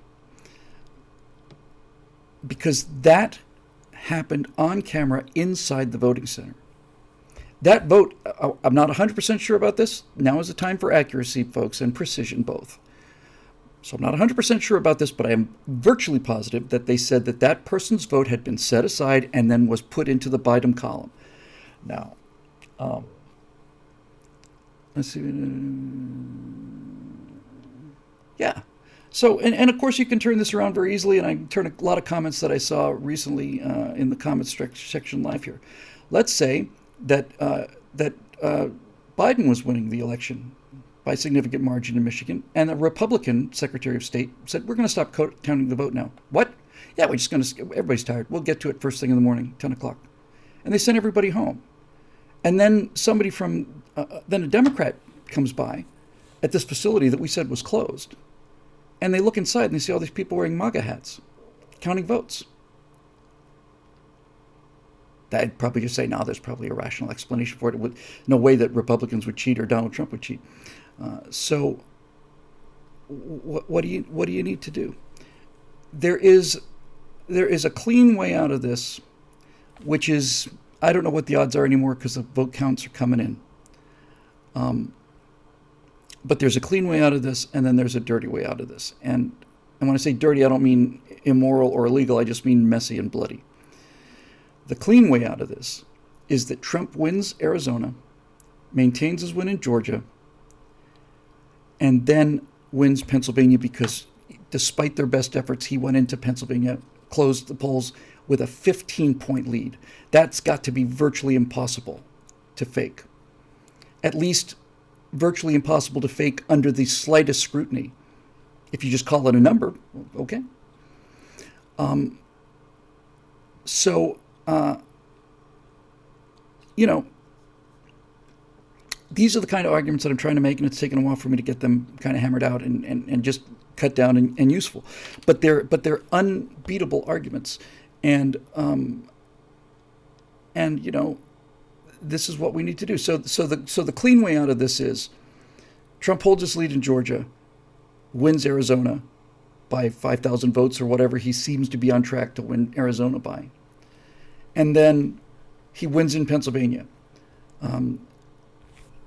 because that happened on camera inside the voting center. That vote, I'm not 100% sure about this. Now is the time for accuracy, folks, and precision both. So I'm not 100% sure about this, but I am virtually positive that they said that that person's vote had been set aside and then was put into the Biden column. Now, let's see. Yeah. So, and of course, you can turn this around very easily, and I turn a lot of comments that I saw recently in the comments section live here. Let's say that Biden was winning the election by a significant margin in Michigan, and the Republican Secretary of State said, "We're going to stop counting the vote now." What? Yeah, we're just going to. Everybody's tired. We'll get to it first thing in the morning, 10 o'clock, and they sent everybody home. And then somebody from then a Democrat comes by at this facility that we said was closed, and they look inside and they see all these people wearing MAGA hats, counting votes. I'd probably just say, no, there's probably a rational explanation for it. No way that Republicans would cheat or Donald Trump would cheat. So what do you need to do? There is a clean way out of this, which is, I don't know what the odds are anymore because the vote counts are coming in. But there's a clean way out of this, and then there's a dirty way out of this. And when I say dirty, I don't mean immoral or illegal. I just mean messy and bloody. The clean way out of this is that Trump wins Arizona, maintains his win in Georgia, and then wins Pennsylvania because despite their best efforts, he went into Pennsylvania, closed the polls with a 15-point lead. That's got to be virtually impossible to fake. At least virtually impossible to fake under the slightest scrutiny. If you just call it a number, okay. These are the kind of arguments that I'm trying to make, and it's taken a while for me to get them kind of hammered out and just cut down and useful. But they're unbeatable arguments, and this is what we need to do. So the clean way out of this is Trump holds his lead in Georgia, wins Arizona by 5,000 votes or whatever he seems to be on track to win Arizona by. And then he wins in Pennsylvania.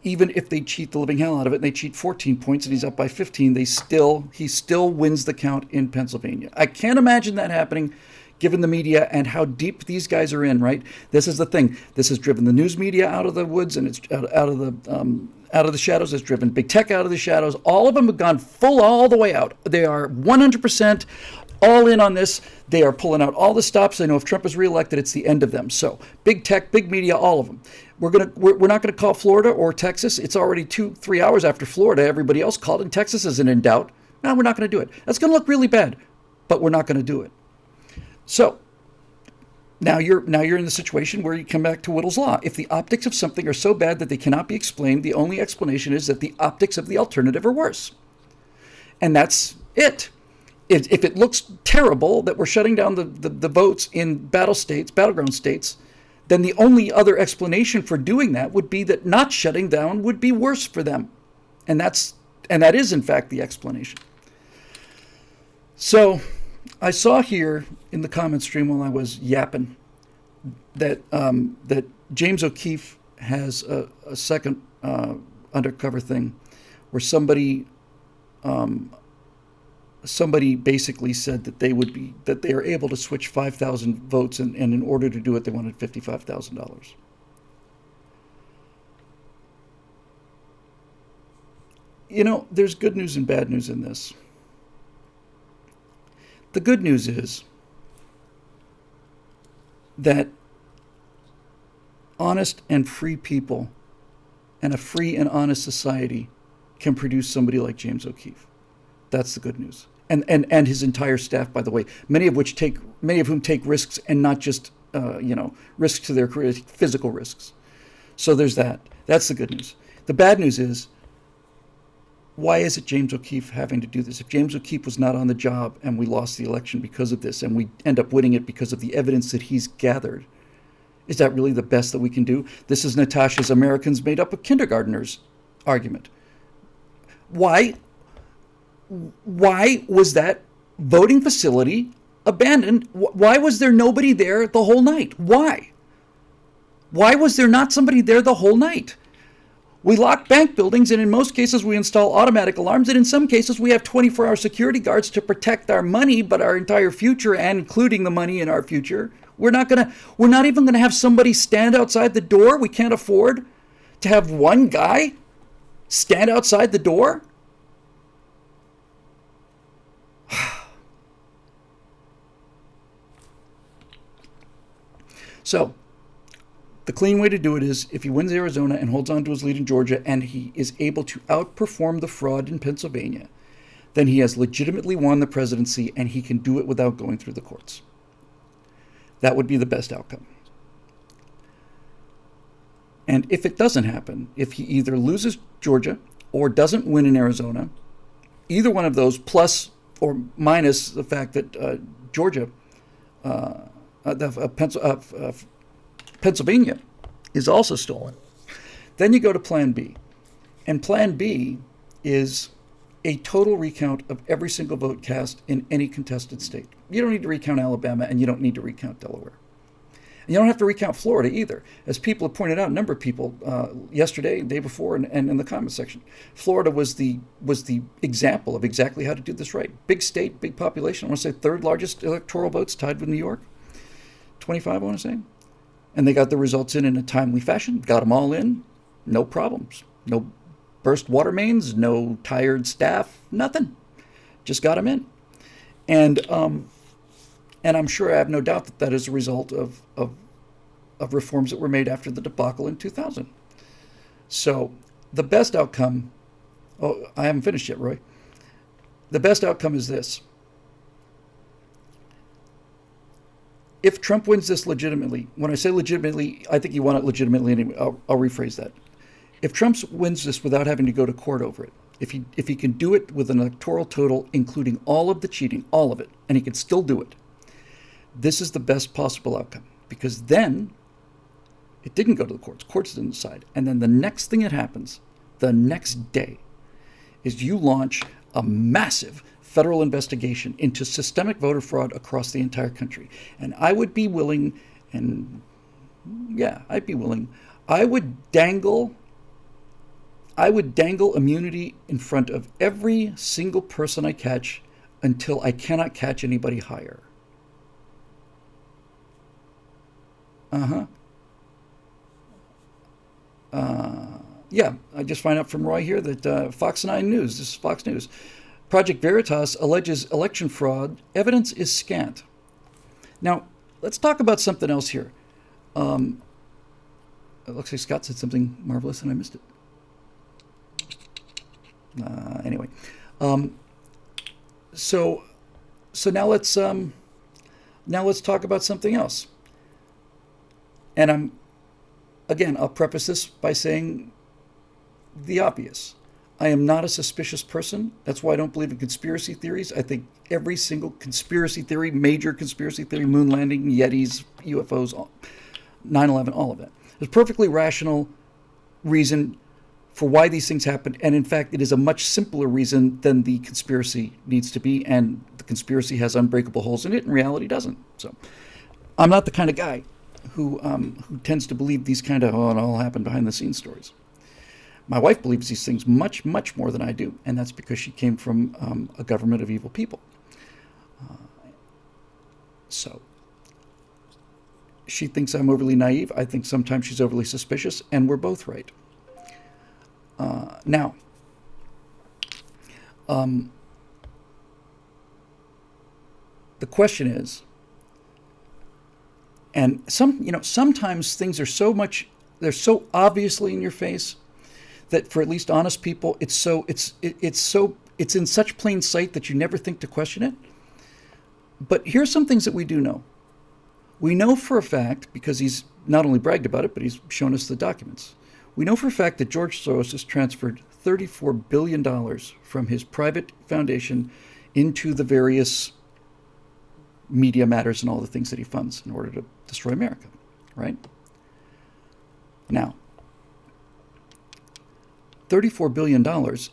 Even if they cheat the living hell out of it and they cheat 14 points and he's up by 15, he still wins the count in Pennsylvania. I can't imagine that happening given the media and how deep these guys are in, right? This is the thing. This has driven the news media out of the woods, and it's out of the shadows. It's driven big tech out of the shadows. All of them have gone full all the way out. They are 100% all in on this. They are pulling out all the stops. They know if Trump is reelected, it's the end of them. So big tech, big media, all of them. We're not going to call Florida or Texas. It's already 2-3 hours after Florida. Everybody else called, and Texas isn't in doubt. No, we're not going to do it. That's going to look really bad, but we're not going to do it. So now you're in the situation where you come back to Whittle's law. If the optics of something are so bad that they cannot be explained, the only explanation is that the optics of the alternative are worse. And that's it. If it looks terrible that we're shutting down the votes in battleground states, then the only other explanation for doing that would be that not shutting down would be worse for them. And that is in fact the explanation. So I saw here in the comment stream while I was yapping that James O'Keefe has a second undercover thing where somebody basically said that they are able to switch 5,000 votes, and in order to do it, they wanted $55,000. There's good news and bad news in this. The good news is that honest and free people and a free and honest society can produce somebody like James O'Keefe. That's the good news. And his entire staff, by the way, many of whom take risks, and not just risks to their career, physical risks. So there's that. That's the good news. The bad news is, why is it James O'Keefe having to do this? If James O'Keefe was not on the job and we lost the election because of this, and we end up winning it because of the evidence that he's gathered, Is that really the best that we can do? This is Natasha's Americans made up of kindergartners argument. Why was that voting facility abandoned? Why was there nobody there the whole night? Why? Why was there not somebody there the whole night? We lock bank buildings, and in most cases we install automatic alarms, and in some cases we have 24-hour security guards to protect our money, but our entire future, and including the money in our future. We're not even gonna have somebody stand outside the door. We can't afford to have one guy stand outside the door. So, the clean way to do it is if he wins Arizona and holds on to his lead in Georgia and he is able to outperform the fraud in Pennsylvania, then he has legitimately won the presidency and he can do it without going through the courts. That would be the best outcome. And if it doesn't happen, if he either loses Georgia or doesn't win in Arizona, either one of those plus or minus the fact that Georgia, Pennsylvania is also stolen, then you go to Plan B. And Plan B is a total recount of every single vote cast in any contested state. You don't need to recount Alabama, and you don't need to recount Delaware. And you don't have to recount Florida either. As people have pointed out, a number of people yesterday, the day before, and in the comment section, Florida was the example of exactly how to do this right. Big state, big population. I want to say third largest electoral votes, tied with New York. 25, I want to say. And they got the results in a timely fashion, got them all in, no problems. No burst water mains, no tired staff, nothing. Just got them in. And I'm sure, I have no doubt that is a result of reforms that were made after the debacle in 2000. So the best outcome, I haven't finished yet, Roy. The best outcome is this. If Trump wins this legitimately, when I say legitimately, I think he won it legitimately anyway. I'll rephrase that. If Trump wins this without having to go to court over it, if he can do it with an electoral total, including all of the cheating, all of it, and he can still do it, this is the best possible outcome. Because then it didn't go to the courts. Courts didn't decide. And then the next thing that happens, the next day, is you launch a massive federal investigation into systemic voter fraud across the entire country. And I would be willing, I would dangle immunity in front of every single person I catch until I cannot catch anybody higher. Yeah, I just find out from Roy here that Fox 9 News, this is Fox News, Project Veritas alleges election fraud. Evidence is scant. Now, let's talk about something else here. It looks like Scott said something marvelous and I missed it. Anyway, so now let's talk about something else. And I'll preface this by saying the obvious. I am not a suspicious person. That's why I don't believe in conspiracy theories. I think every single conspiracy theory, major conspiracy theory, moon landing, Yetis, UFOs, 9/11, all of that. There's perfectly rational reason for why these things happen. And in fact, it is a much simpler reason than the conspiracy needs to be. And the conspiracy has unbreakable holes in it, and reality doesn't. So I'm not the kind of guy who tends to believe these kind of, it all happened behind the scenes stories. My wife believes these things much, much more than I do, and that's because she came from a government of evil people. So she thinks I'm overly naive. I think sometimes she's overly suspicious, and we're both right. Now, the question is, and sometimes things are they're so obviously in your face that for at least honest people, it's in such plain sight that you never think to question it. But here's some things that we do know. We know for a fact, because he's not only bragged about it, but he's shown us the documents. We know for a fact that George Soros has transferred $34 billion from his private foundation into the various media matters and all the things that he funds in order to destroy America, right? Now, $34 billion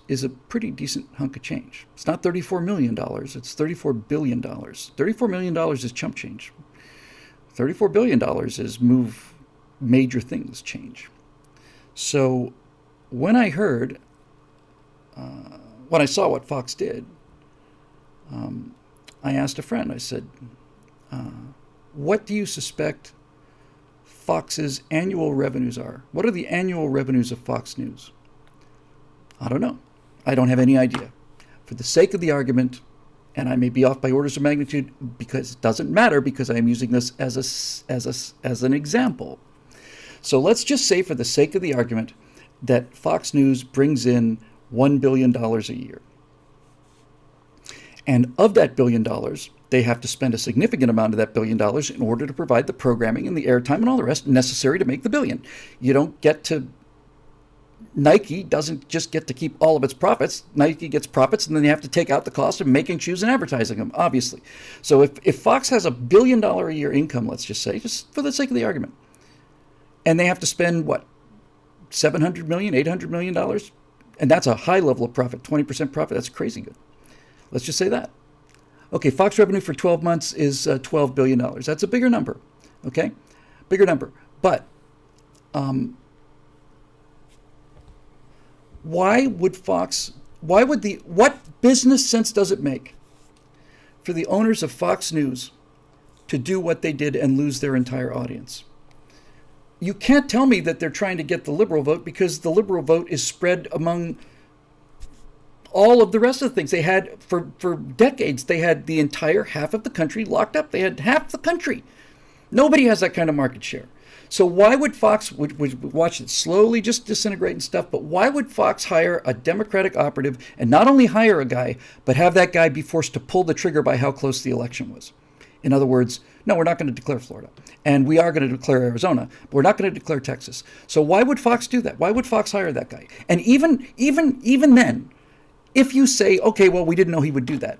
is a pretty decent hunk of change. It's not $34 million, it's $34 billion. $34 million is chump change. $34 billion is move major things change. So when I heard, when I saw what Fox did, I asked a friend, I said, what do you suspect Fox's annual revenues are? What are the annual revenues of Fox News? I don't know. I don't have any idea. For the sake of the argument, and I may be off by orders of magnitude because it doesn't matter because I'm using this as an example. So let's just say for the sake of the argument that Fox News brings in $1 billion a year. And of that $1 billion, they have to spend a significant amount of that $1 billion in order to provide the programming and the airtime and all the rest necessary to make the billion. You don't get to Nike doesn't just get to keep all of its profits. Nike gets profits, and then you have to take out the cost of making shoes and advertising them, obviously. So if Fox has $1 billion a year income, let's just say, just for the sake of the argument, and they have to spend, what, $700 million, $800 million? And that's a high level of profit, 20% profit. That's crazy good. Let's just say that. Okay, Fox revenue for 12 months is $12 billion. That's a bigger number, okay? Bigger number. But what business sense does it make for the owners of Fox News to do what they did and lose their entire audience? You can't tell me that they're trying to get the liberal vote because the liberal vote is spread among all of the rest of the things. They had, for decades, they had the entire half of the country locked up. They had half the country. Nobody has that kind of market share. So why would Fox, watch it slowly just disintegrate and stuff, but why would Fox hire a Democratic operative and not only hire a guy, but have that guy be forced to pull the trigger by how close the election was? In other words, no, we're not going to declare Florida. And we are going to declare Arizona, but we're not going to declare Texas. So why would Fox do that? Why would Fox hire that guy? And even then, if you say, okay, well, we didn't know he would do that,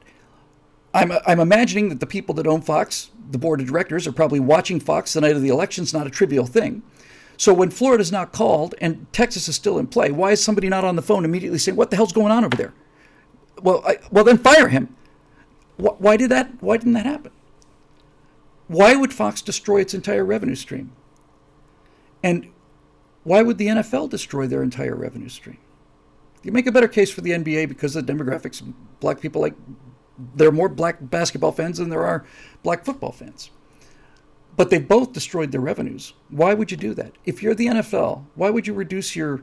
I'm imagining that the people that own Fox, the board of directors, are probably watching Fox the night of the election. It's not a trivial thing. So when Florida's not called and Texas is still in play, why is somebody not on the phone immediately saying, what the hell's going on over there? Well, then fire him. Why didn't that happen? Why would Fox destroy its entire revenue stream? And why would the NFL destroy their entire revenue stream? You make a better case for the NBA because of the demographics. Black people there are more black basketball fans than there are black football fans. But they both destroyed their revenues. Why would you do that? If you're the NFL, why would you reduce your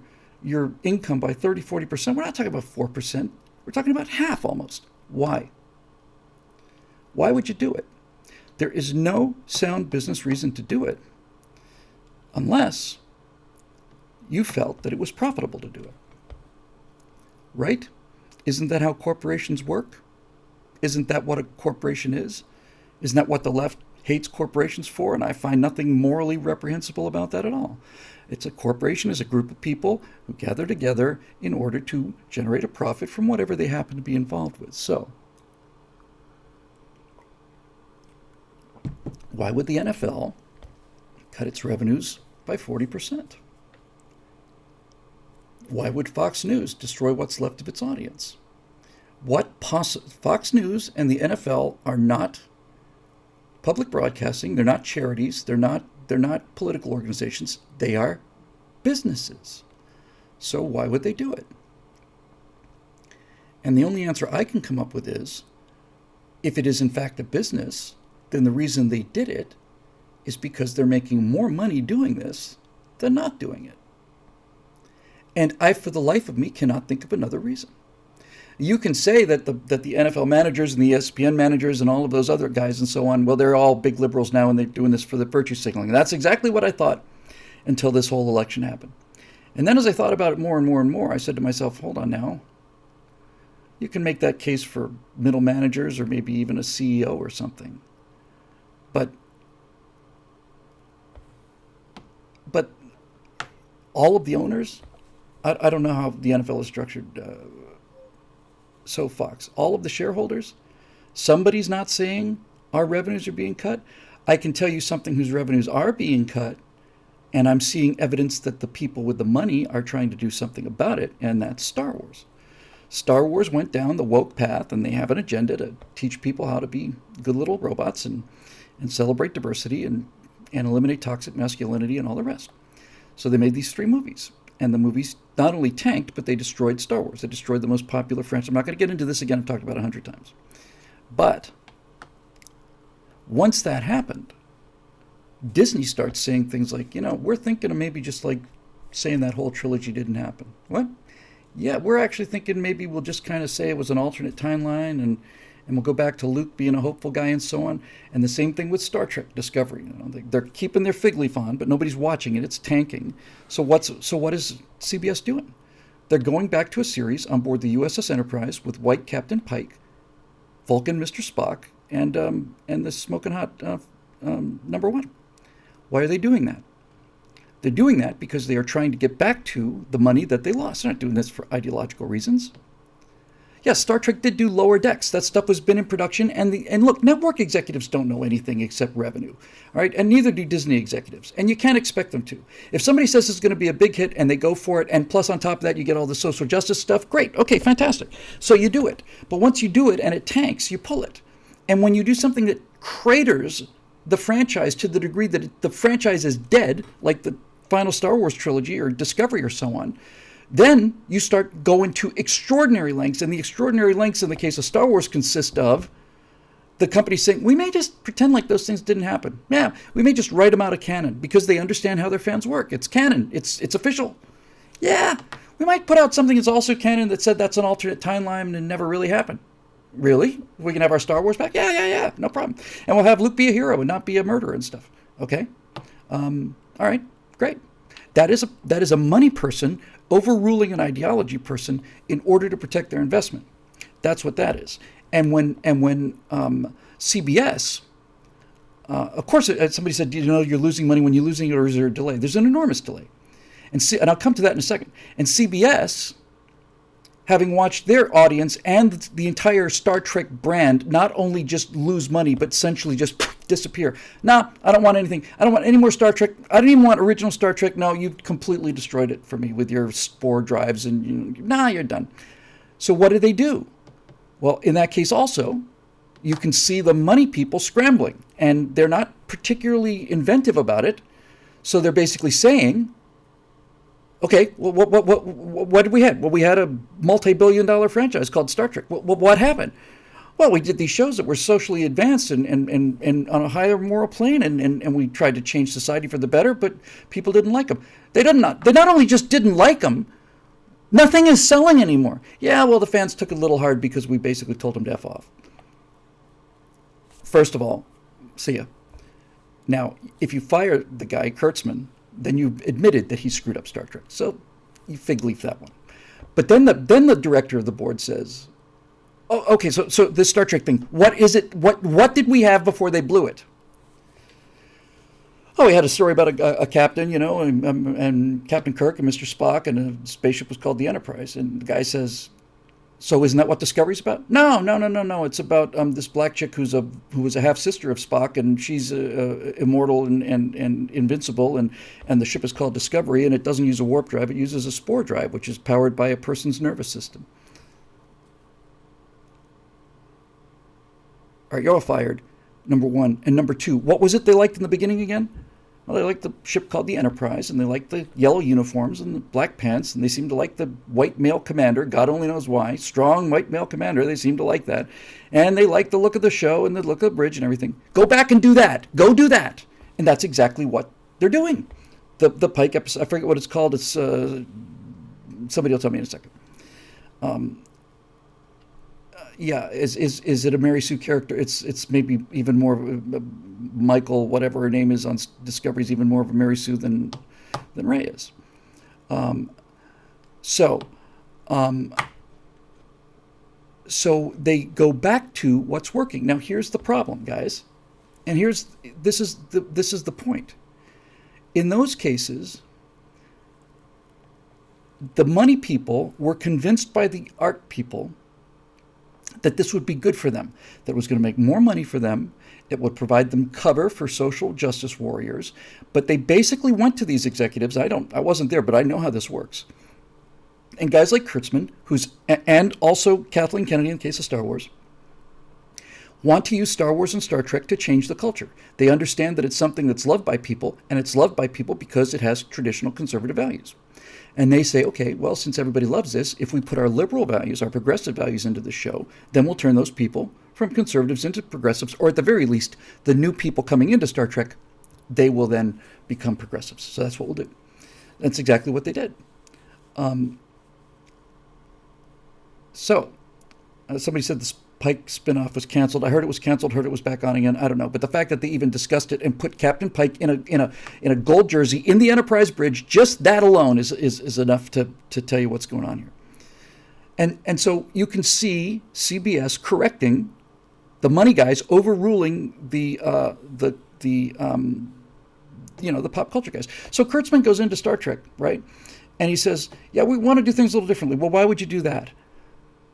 income by 30, 40%? We're not talking about 4%. We're talking about half almost. Why? Why would you do it? There is no sound business reason to do it unless you felt that it was profitable to do it. Right? Isn't that how corporations work? Isn't that what a corporation is? Isn't that what the left hates corporations for? And I find nothing morally reprehensible about that at all. It's a corporation is a group of people who gather together in order to generate a profit from whatever they happen to be involved with. So, why would the NFL cut its revenues by 40%? Why would Fox News destroy what's left of its audience? Fox News and the NFL are not public broadcasting. They're not charities. They're not political organizations. They are businesses. So why would they do it? And the only answer I can come up with is, if it is in fact a business, then the reason they did it is because they're making more money doing this than not doing it. And I, for the life of me, cannot think of another reason. You can say that the NFL managers and the ESPN managers and all of those other guys and so on, well, they're all big liberals now and they're doing this for the virtue signaling. And that's exactly what I thought until this whole election happened. And then as I thought about it more and more and more, I said to myself, hold on now. You can make that case for middle managers or maybe even a CEO or something. But all of the owners, I don't know how the NFL is structured. So Fox, all of the shareholders, somebody's not saying our revenues are being cut. I can tell you something whose revenues are being cut And I'm seeing evidence that the people with the money are trying to do something about it, and that's Star Wars. Star Wars went down the woke path, and they have an agenda to teach people how to be good little robots and celebrate diversity and eliminate toxic masculinity and all the rest. So they made these 3 movies. And the movies not only tanked, but they destroyed Star Wars. They destroyed the most popular franchise. I'm not going to get into this again. I've talked about it 100 times. But once that happened, Disney starts saying things like, we're thinking of maybe just like saying that whole trilogy didn't happen. What? Yeah, we're actually thinking maybe we'll just kind of say it was an alternate timeline and we'll go back to Luke being a hopeful guy and so on. And the same thing with Star Trek Discovery. They're keeping their fig leaf on, but nobody's watching it. It's tanking. So what is CBS doing? They're going back to a series on board the USS Enterprise with White Captain Pike, Vulcan Mr. Spock, and the smoking hot number 1. Why are they doing that? They're doing that because they are trying to get back to the money that they lost. They're not doing this for ideological reasons. Yes, Star Trek did do Lower Decks. That stuff has been in production. And look, network executives don't know anything except revenue. All right? And neither do Disney executives. And you can't expect them to. If somebody says it's going to be a big hit and they go for it, and plus on top of that you get all the social justice stuff, great. Okay, fantastic. So you do it. But once you do it and it tanks, you pull it. And when you do something that craters the franchise to the degree that the franchise is dead, like the final Star Wars trilogy or Discovery or so on, then you start going to extraordinary lengths. And the extraordinary lengths in the case of Star Wars consist of the company saying, we may just pretend like those things didn't happen. Yeah, we may just write them out of canon because they understand how their fans work. It's canon. It's official. Yeah, we might put out something that's also canon that said that's an alternate timeline and never really happened. Really? We can have our Star Wars back? Yeah, no problem. And we'll have Luke be a hero and not be a murderer and stuff. Okay? All right, great. That is a money person overruling an ideology person in order to protect their investment. That's what that is. And when CBS, of course, somebody said, you're losing money when you're losing it, or is there a delay? There's an enormous delay. And I'll come to that in a second. And CBS, having watched their audience and the entire Star Trek brand not only just lose money, but essentially just disappear. Nah, I don't want anything. I don't want any more Star Trek. I don't even want original Star Trek. No, you completely destroyed it for me with your spore drives and you're done. So what do they do? Well, in that case also, you can see the money people scrambling, and they're not particularly inventive about it. So they're basically saying, okay, well, what did we have? Well, we had a multi-billion-dollar franchise called Star Trek. What happened? Well, we did these shows that were socially advanced and on a higher moral plane, and we tried to change society for the better, but people didn't like them. They not only just didn't like them, nothing is selling anymore. Yeah, well, the fans took it a little hard because we basically told them to F off. First of all, see ya. Now, if you fire the guy, Kurtzman, then you've admitted that he screwed up Star Trek. So you fig leaf that one. But then the director of the board says, oh, okay, so this Star Trek thing, what is it? What did we have before they blew it? Oh, we had a story about a captain, and Captain Kirk and Mr. Spock, and a spaceship was called the Enterprise. And the guy says, so isn't that what Discovery's about? No. It's about this black chick who was a half sister of Spock, and she's immortal and invincible, and the ship is called Discovery, and it doesn't use a warp drive; it uses a spore drive, which is powered by a person's nervous system. All right, you're all fired. Number one, and number two, what was it they liked in the beginning again? Well, they liked the ship called the Enterprise, and they liked the yellow uniforms and the black pants, and they seemed to like the white male commander. God only knows why. Strong white male commander. They seemed to like that. And they liked the look of the show and the look of the bridge and everything. Go back and do that. Go do that. And that's exactly what they're doing. The Pike episode, I forget what it's called. It's somebody will tell me in a second. Is it a Mary Sue character? It's maybe even more Michael, whatever her name is on Discovery, is even more of a Mary Sue than Ray is. So they go back to what's working. Now here's the problem, guys, and this is the point. In those cases, the money people were convinced by the art people that this would be good for them, that it was going to make more money for them. It would provide them cover for social justice warriors. But they basically went to these executives. I wasn't there, but I know how this works. And guys like Kurtzman, and also Kathleen Kennedy in the case of Star Wars, want to use Star Wars and Star Trek to change the culture. They understand that it's something that's loved by people, and it's loved by people because it has traditional conservative values. And they say, okay, well, since everybody loves this, if we put our liberal values, our progressive values into the show, then we'll turn those people from conservatives into progressives, or at the very least, the new people coming into Star Trek, they will then become progressives. So that's what we'll do. That's exactly what they did. Somebody said the Pike spinoff was canceled. I heard it was canceled, heard it was back on again. I don't know. But the fact that they even discussed it and put Captain Pike in a gold jersey in the Enterprise bridge, just that alone is enough to tell you what's going on here. And so you can see CBS correcting the money guys, overruling the pop culture guys. So Kurtzman goes into Star Trek, right? And he says, yeah, we want to do things a little differently. Well, why would you do that?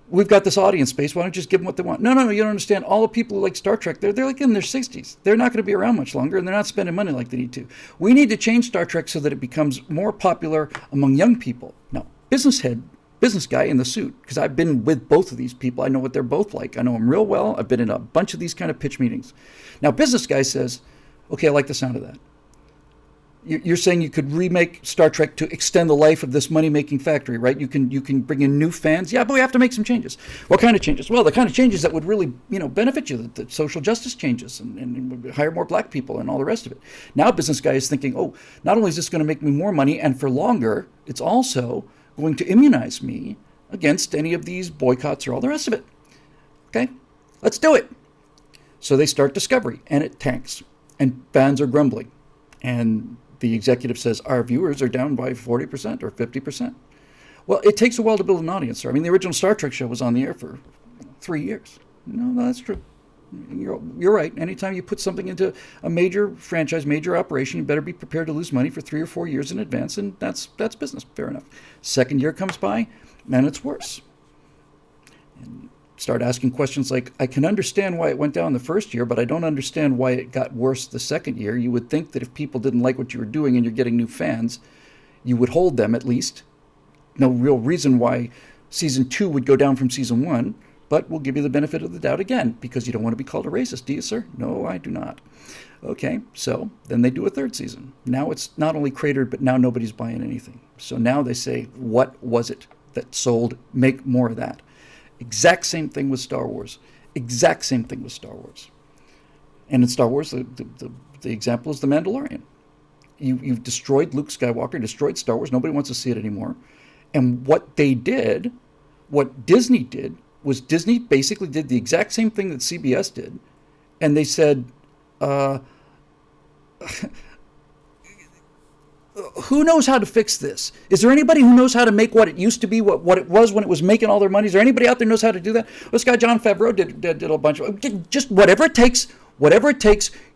We've got this audience base. Why don't you just give them what they want? No, you don't understand. All the people who like Star Trek, they're like in their 60s. They're not going to be around much longer, and they're not spending money like they need to. We need to change Star Trek so that it becomes more popular among young people. Now, business guy in the suit, because I've been with both of these people. I know what they're both like. I know them real well. I've been in a bunch of these kind of pitch meetings. Now, business guy says, okay, I like the sound of that. You're saying you could remake Star Trek to extend the life of this money-making factory, right? You can bring in new fans. Yeah, but we have to make some changes. What kind of changes? Well, the kind of changes that would really, benefit you, the social justice changes, and hire more black people and all the rest of it. Now, business guy is thinking, oh, not only is this going to make me more money and for longer, it's also going to immunize me against any of these boycotts or all the rest of it. Okay, let's do it. So they start Discovery, and it tanks, and fans are grumbling, and the executive says, our viewers are down by 40% or 50%. Well, it takes a while to build an audience, sir. I mean, the original Star Trek show was on the air for 3 years. No, that's true. You're right. Anytime you put something into a major franchise, major operation, you better be prepared to lose money for 3 or 4 years in advance, and that's business. Fair enough. Second year comes by, and it's worse. And start asking questions like, I can understand why it went down the first year, but I don't understand why it got worse the second year. You would think that if people didn't like what you were doing and you're getting new fans, you would hold them at least. No real reason why season 2 would go down from season 1, but we'll give you the benefit of the doubt again, because you don't want to be called a racist, do you, sir? No, I do not. Okay, so then they do a third season. Now it's not only cratered, but now nobody's buying anything. So now they say, what was it that sold? Make more of that. Exact same thing with Star Wars. Exact same thing with Star Wars. And in Star Wars, the example is The Mandalorian. You've destroyed Luke Skywalker, destroyed Star Wars. Nobody wants to see it anymore. And what Disney did, was Disney basically did the exact same thing that CBS did. And they said, who knows how to fix this? Is there anybody who knows how to make what it used to be, what it was when it was making all their money? Is there anybody out there who knows how to do that? Well, this guy Jon Favreau did a bunch of, just whatever it takes,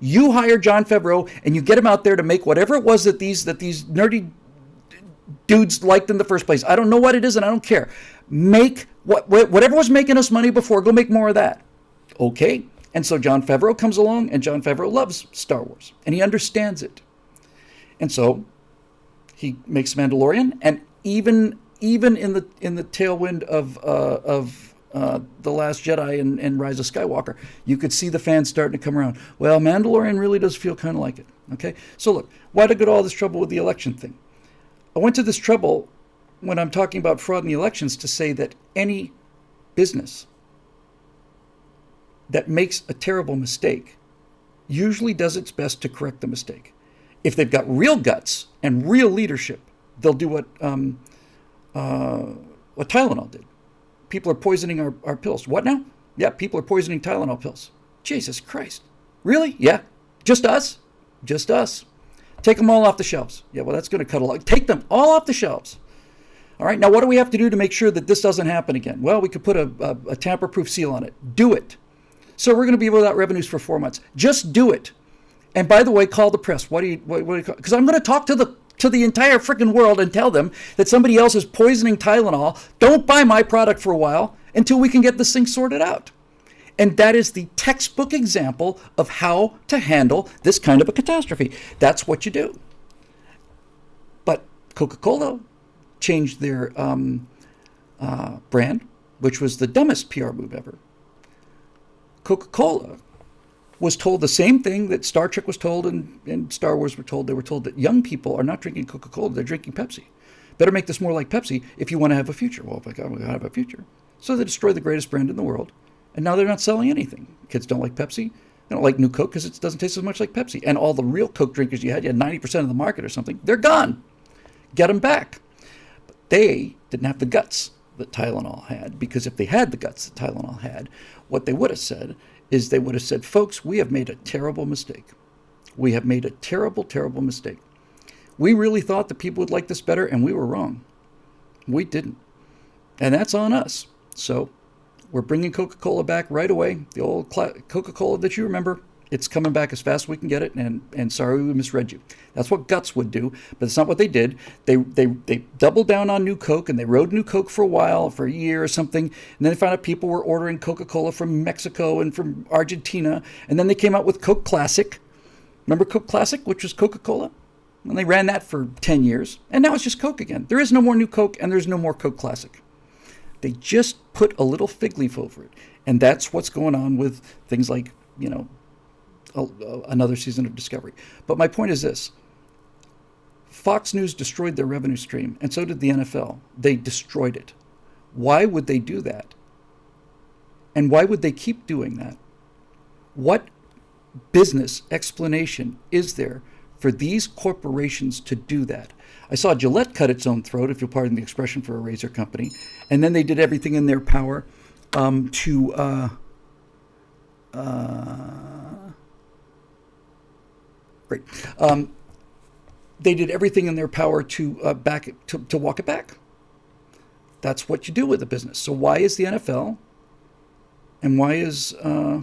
you hire Jon Favreau and you get him out there to make whatever it was that these nerdy dudes liked in the first place. I don't know what it is and I don't care. Make whatever was making us money before, go make more of that. Okay. And so Jon Favreau comes along, and Jon Favreau loves Star Wars and he understands it. And so he makes Mandalorian, and even in the tailwind of The Last Jedi and Rise of Skywalker, you could see the fans starting to come around. Well, Mandalorian really does feel kind of like it. Okay, so look, why did I go to all this trouble with the election thing? I went to this trouble when I'm talking about fraud in the elections to say that any business that makes a terrible mistake usually does its best to correct the mistake. If they've got real guts and real leadership, they'll do what Tylenol did. People are poisoning our pills. What now? Yeah, people are poisoning Tylenol pills. Jesus Christ. Really? Yeah. Just us? Just us. Take them all off the shelves. Yeah, well, that's going to cut a lot. Take them all off the shelves. All right, now what do we have to do to make sure that this doesn't happen again? Well, we could put a tamper-proof seal on it. Do it. So we're going to be without revenues for 4 months. Just do it. And by the way, call the press. What do you call? Because I'm going to talk to the entire freaking world and tell them that somebody else is poisoning Tylenol. Don't buy my product for a while, until we can get this thing sorted out. And that is the textbook example of how to handle this kind of a catastrophe. That's what you do. But Coca-Cola changed their brand, which was the dumbest PR move ever. Coca-Cola was told the same thing that Star Trek was told and Star Wars were told. They were told that young people are not drinking Coca-Cola, they're drinking Pepsi. Better make this more like Pepsi if you want to have a future. Well, we're going to have a future. So they destroyed the greatest brand in the world, and now they're not selling anything. Kids don't like Pepsi. They don't like new Coke because it doesn't taste as much like Pepsi. And all the real Coke drinkers you had 90% of the market or something, they're gone. Get them back. But they didn't have the guts that Tylenol had, because if they had the guts that Tylenol had, what they would have said is they would have said, folks, we have made a terrible mistake. We have made a terrible, terrible mistake. We really thought that people would like this better, and we were wrong. We didn't. And that's on us. So we're bringing Coca-Cola back right away. The old Coca-Cola that you remember, it's coming back as fast as we can get it, and sorry we misread you. That's what Guts would do, but it's not what they did. They doubled down on New Coke, and they rode New Coke for a while, for a year or something, and then they found out people were ordering Coca-Cola from Mexico and from Argentina, and then they came out with Coke Classic. Remember Coke Classic, which was Coca-Cola? And they ran that for 10 years, and now it's just Coke again. There is no more New Coke, and there's no more Coke Classic. They just put a little fig leaf over it, and that's what's going on with things like, another season of Discovery. But my point is this. Fox News destroyed their revenue stream, and so did the NFL. They destroyed it. Why would they do that? And why would they keep doing that? What business explanation is there for these corporations to do that? I saw Gillette cut its own throat, if you'll pardon the expression, for a razor company, and then they did everything in their power they did everything in their power to walk it back. That's what you do with a business. So why is the NFL and why is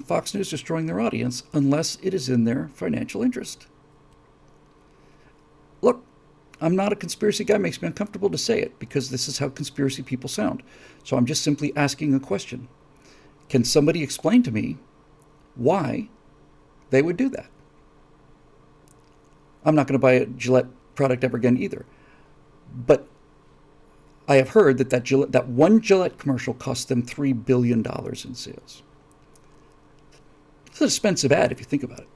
Fox News destroying their audience unless it is in their financial interest? Look, I'm not a conspiracy guy. It makes me uncomfortable to say it because this is how conspiracy people sound. So I'm just simply asking a question. Can somebody explain to me why they would do that? I'm not going to buy a Gillette product ever again either. But I have heard that one Gillette commercial cost them $3 billion in sales. It's an expensive ad if you think about it.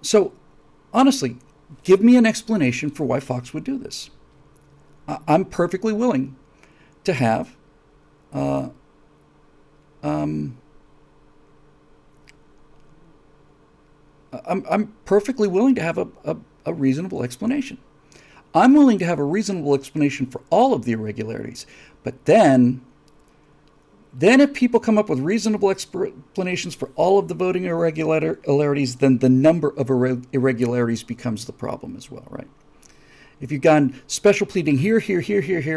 So honestly, give me an explanation for why Fox would do this. I'm perfectly willing to have I'm perfectly willing to have a reasonable explanation. I'm willing to have a reasonable explanation for all of the irregularities. But then if people come up with reasonable explanations for all of the voting irregularities, then the number of irregularities becomes the problem as well, right? If you've gone special pleading here,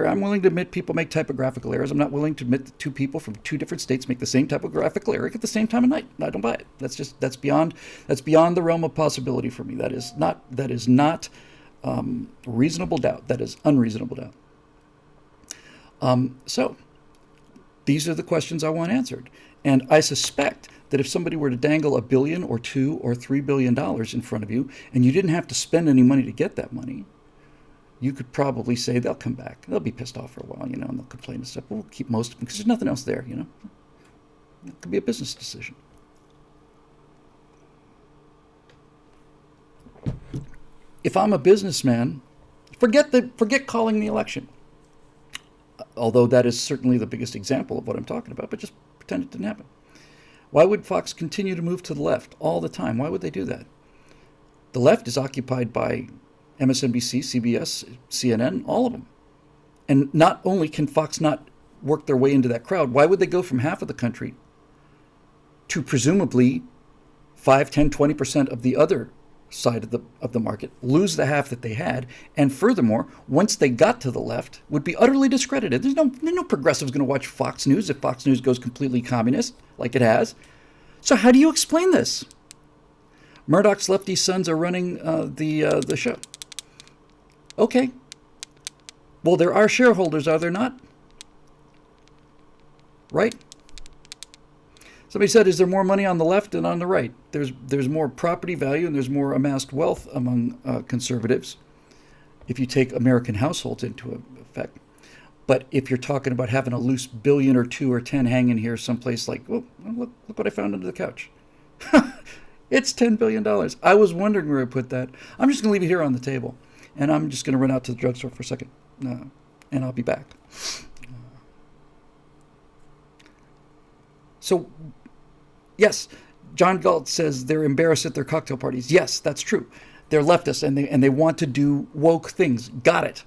I'm willing to admit people make typographical errors. I'm not willing to admit that two people from two different states make the same typographical error at the same time of night. I don't buy it. That's beyond the realm of possibility for me. That is not reasonable doubt. That is unreasonable doubt. So these are the questions I want answered. And I suspect that if somebody were to dangle $1 billion or $2 or $3 billion in front of you, and you didn't have to spend any money to get that money, you could probably say they'll come back. They'll be pissed off for a while, and they'll complain and stuff. But we'll keep most of them because there's nothing else there, It could be a business decision. If I'm a businessman, forget calling the election. Although that is certainly the biggest example of what I'm talking about, but just pretend it didn't happen. Why would Fox continue to move to the left all the time? Why would they do that? The left is occupied by MSNBC, CBS, CNN, all of them. And not only can Fox not work their way into that crowd, why would they go from half of the country to presumably 5, 10, 20% of the other side of the market, lose the half that they had, and furthermore, once they got to the left, would be utterly discredited. There's no progressives going to watch Fox News if Fox News goes completely communist, like it has. So how do you explain this? Murdoch's lefty sons are running the show. Okay. Well, there are shareholders, are there not? right? Somebody said, is there more money on the left than on the right? There's more property value and there's more amassed wealth among conservatives if you take American households into effect. But if you're talking about having a loose billion or two or 10 hanging here someplace like, oh, look what I found under the couch. It's $10 billion. I was wondering where I put that. I'm just going to leave it here on the table. And I'm just going to run out to the drugstore for a second. And I'll be back. So, yes, John Galt says they're embarrassed at their cocktail parties. Yes, that's true. They're leftists and they want to do woke things. Got it.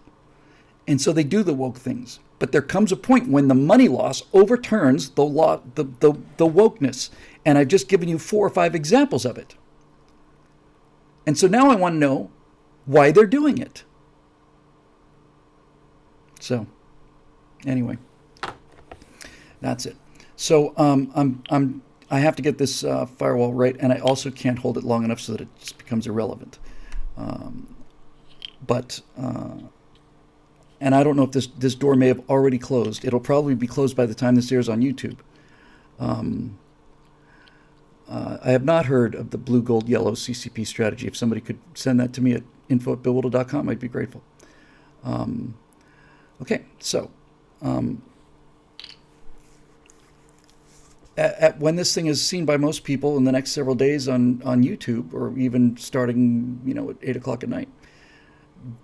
And so they do the woke things. But there comes a point when the money loss overturns the wokeness. And I've just given you 4 or 5 examples of it. And so now I want to know why they're doing it. So, anyway, that's it. So I have to get this firewall right, and I also can't hold it long enough so that it just becomes irrelevant. And I don't know if this door may have already closed. It'll probably be closed by the time this airs on YouTube. I have not heard of the blue, gold, yellow CCP strategy. If somebody could send that to me at info@billwhittle.com, I'd be grateful. Okay, so when this thing is seen by most people in the next several days on YouTube, or even starting at 8 o'clock at night,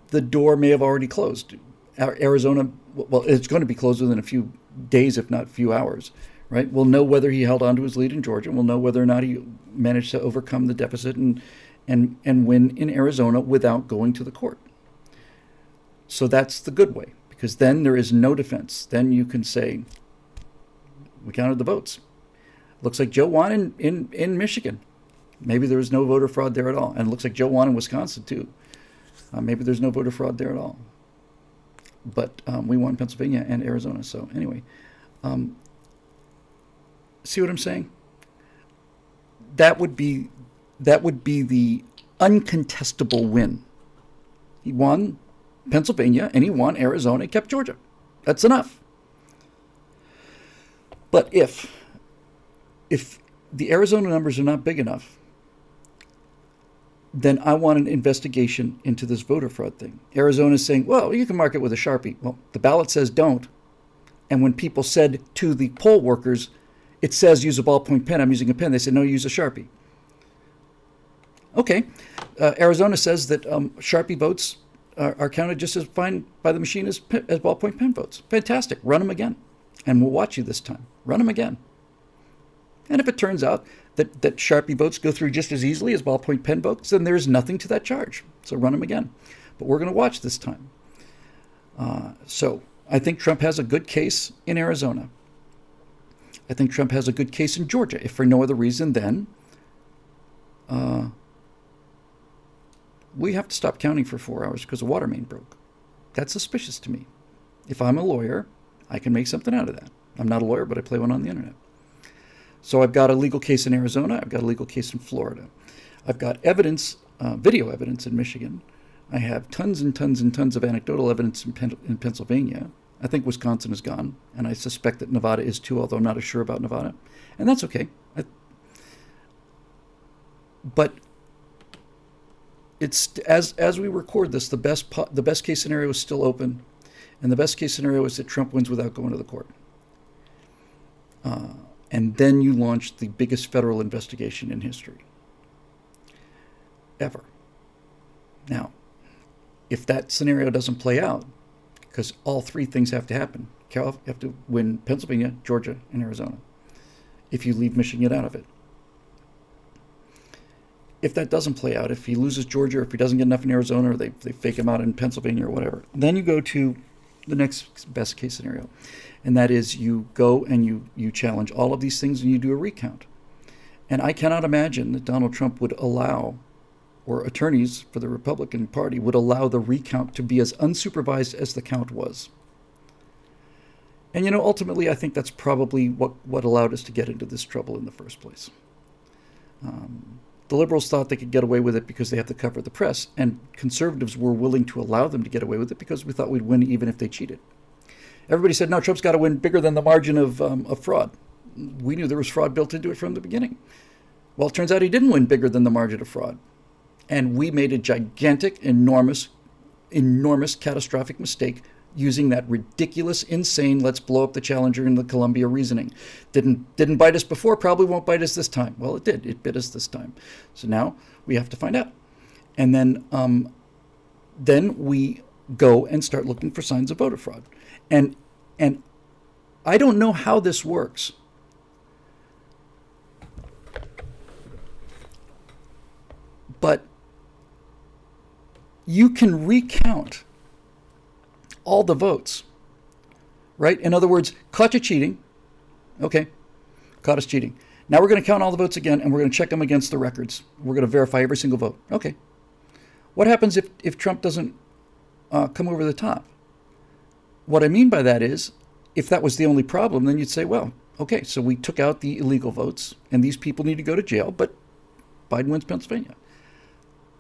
the door may have already closed. Arizona, well, it's going to be closed within a few days, if not a few hours, right? We'll know whether he held on to his lead in Georgia. We'll know whether or not he managed to overcome the deficit and win in Arizona without going to the court. So that's the good way, because then there is no defense. Then you can say, we counted the votes. Looks like Joe won in Michigan. Maybe there was no voter fraud there at all. And it looks like Joe won in Wisconsin, too. Maybe there's no voter fraud there at all. But we won Pennsylvania and Arizona. So anyway, see what I'm saying? That would be the uncontestable win. He won Pennsylvania and he won Arizona. He kept Georgia. That's enough. But if the Arizona numbers are not big enough, then I want an investigation into this voter fraud thing. Arizona is saying, well, you can mark it with a Sharpie. Well, the ballot says don't. And when people said to the poll workers, it says use a ballpoint pen, I'm using a pen, they said, no, use a Sharpie. Okay. Arizona says that Sharpie votes are counted just as fine by the machine as ballpoint pen votes. Fantastic. Run them again. And we'll watch you this time. Run them again. And if it turns out that Sharpie votes go through just as easily as ballpoint pen votes, then there's nothing to that charge. So run them again. But we're going to watch this time. So I think Trump has a good case in Arizona. I think Trump has a good case in Georgia, if for no other reason than we have to stop counting for 4 hours because the water main broke. That's suspicious to me. If I'm a lawyer, I can make something out of that. I'm not a lawyer, but I play one on the internet. So I've got a legal case in Arizona. I've got a legal case in Florida. I've got evidence, video evidence in Michigan. I have tons and tons and tons of anecdotal evidence in Pennsylvania. I think Wisconsin is gone, and I suspect that Nevada is too, although I'm not as sure about Nevada. And that's okay. But it's as we record this, the best case scenario is still open, and the best case scenario is that Trump wins without going to the court. And then you launch the biggest federal investigation in history ever. Now, if that scenario doesn't play out, because all 3 things have to happen, you have to win Pennsylvania, Georgia, and Arizona, if you leave Michigan out of it. If that doesn't play out, if he loses Georgia, or if he doesn't get enough in Arizona, or they fake him out in Pennsylvania or whatever, then you go to the next best case scenario. And that is you go and you challenge all of these things and you do a recount. And I cannot imagine that Donald Trump would allow, or attorneys for the Republican Party would allow the recount to be as unsupervised as the count was. And ultimately I think that's probably what allowed us to get into this trouble in the first place. The liberals thought they could get away with it because they have to cover the press, and conservatives were willing to allow them to get away with it because we thought we'd win even if they cheated. Everybody said, no, Trump's got to win bigger than the margin of fraud. We knew there was fraud built into it from the beginning. Well, it turns out he didn't win bigger than the margin of fraud. And we made a gigantic, enormous, catastrophic mistake using that ridiculous, insane, let's blow up the Challenger in the Columbia reasoning. Didn't bite us before, probably won't bite us this time. Well, it did. It bit us this time. So now we have to find out. And then we go and start looking for signs of voter fraud. And I don't know how this works. But you can recount all the votes, right? In other words, caught you cheating. Okay, caught us cheating. Now we're going to count all the votes again, and we're going to check them against the records. We're going to verify every single vote. Okay. What happens if Trump doesn't come over the top? What I mean by that is, if that was the only problem, then you'd say, well, okay, so we took out the illegal votes, and these people need to go to jail, but Biden wins Pennsylvania.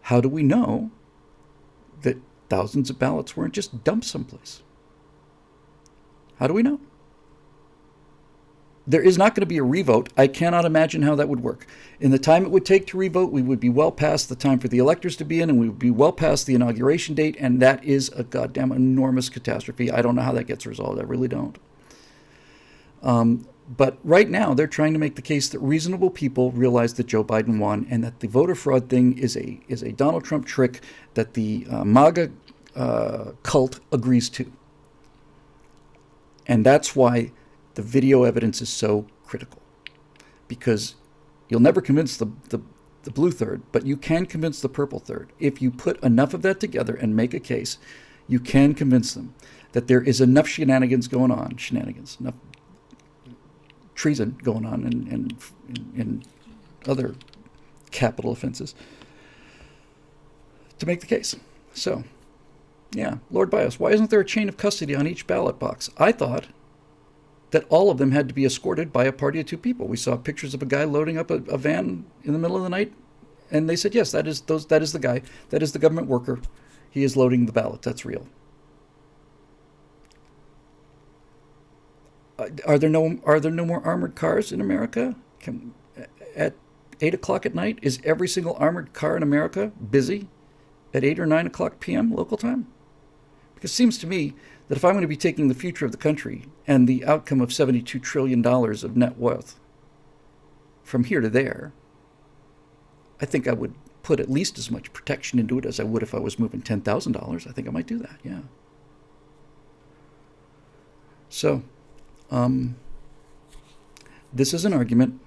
How do we know that thousands of ballots weren't just dumped someplace? How do we know? There is not going to be a revote. I cannot imagine how that would work. In the time it would take to revote, we would be well past the time for the electors to be in, and we would be well past the inauguration date, and that is a goddamn enormous catastrophe. I don't know how that gets resolved. I really don't. But right now, they're trying to make the case that reasonable people realize that Joe Biden won, and that the voter fraud thing is a Donald Trump trick that the MAGA cult agrees to. And that's why the video evidence is so critical, because you'll never convince the blue third, but you can convince the purple third. If you put enough of that together and make a case, you can convince them that there is enough shenanigans, enough treason going on and other capital offenses to make the case. So, yeah, Lord Bios, why isn't there a chain of custody on each ballot box? I thought that all of them had to be escorted by a party of two people. We saw pictures of a guy loading up a van in the middle of the night, and they said, yes, that is the guy. That is the government worker. He is loading the ballots. That's real. Are there no more armored cars in America? At 8 o'clock at night, is every single armored car in America busy at 8 or 9 o'clock p.m. local time? Because it seems to me that if I'm going to be taking the future of the country and the outcome of $72 trillion of net worth from here to there, I think I would put at least as much protection into it as I would if I was moving $10,000. I think I might do that, yeah. So, this is an argument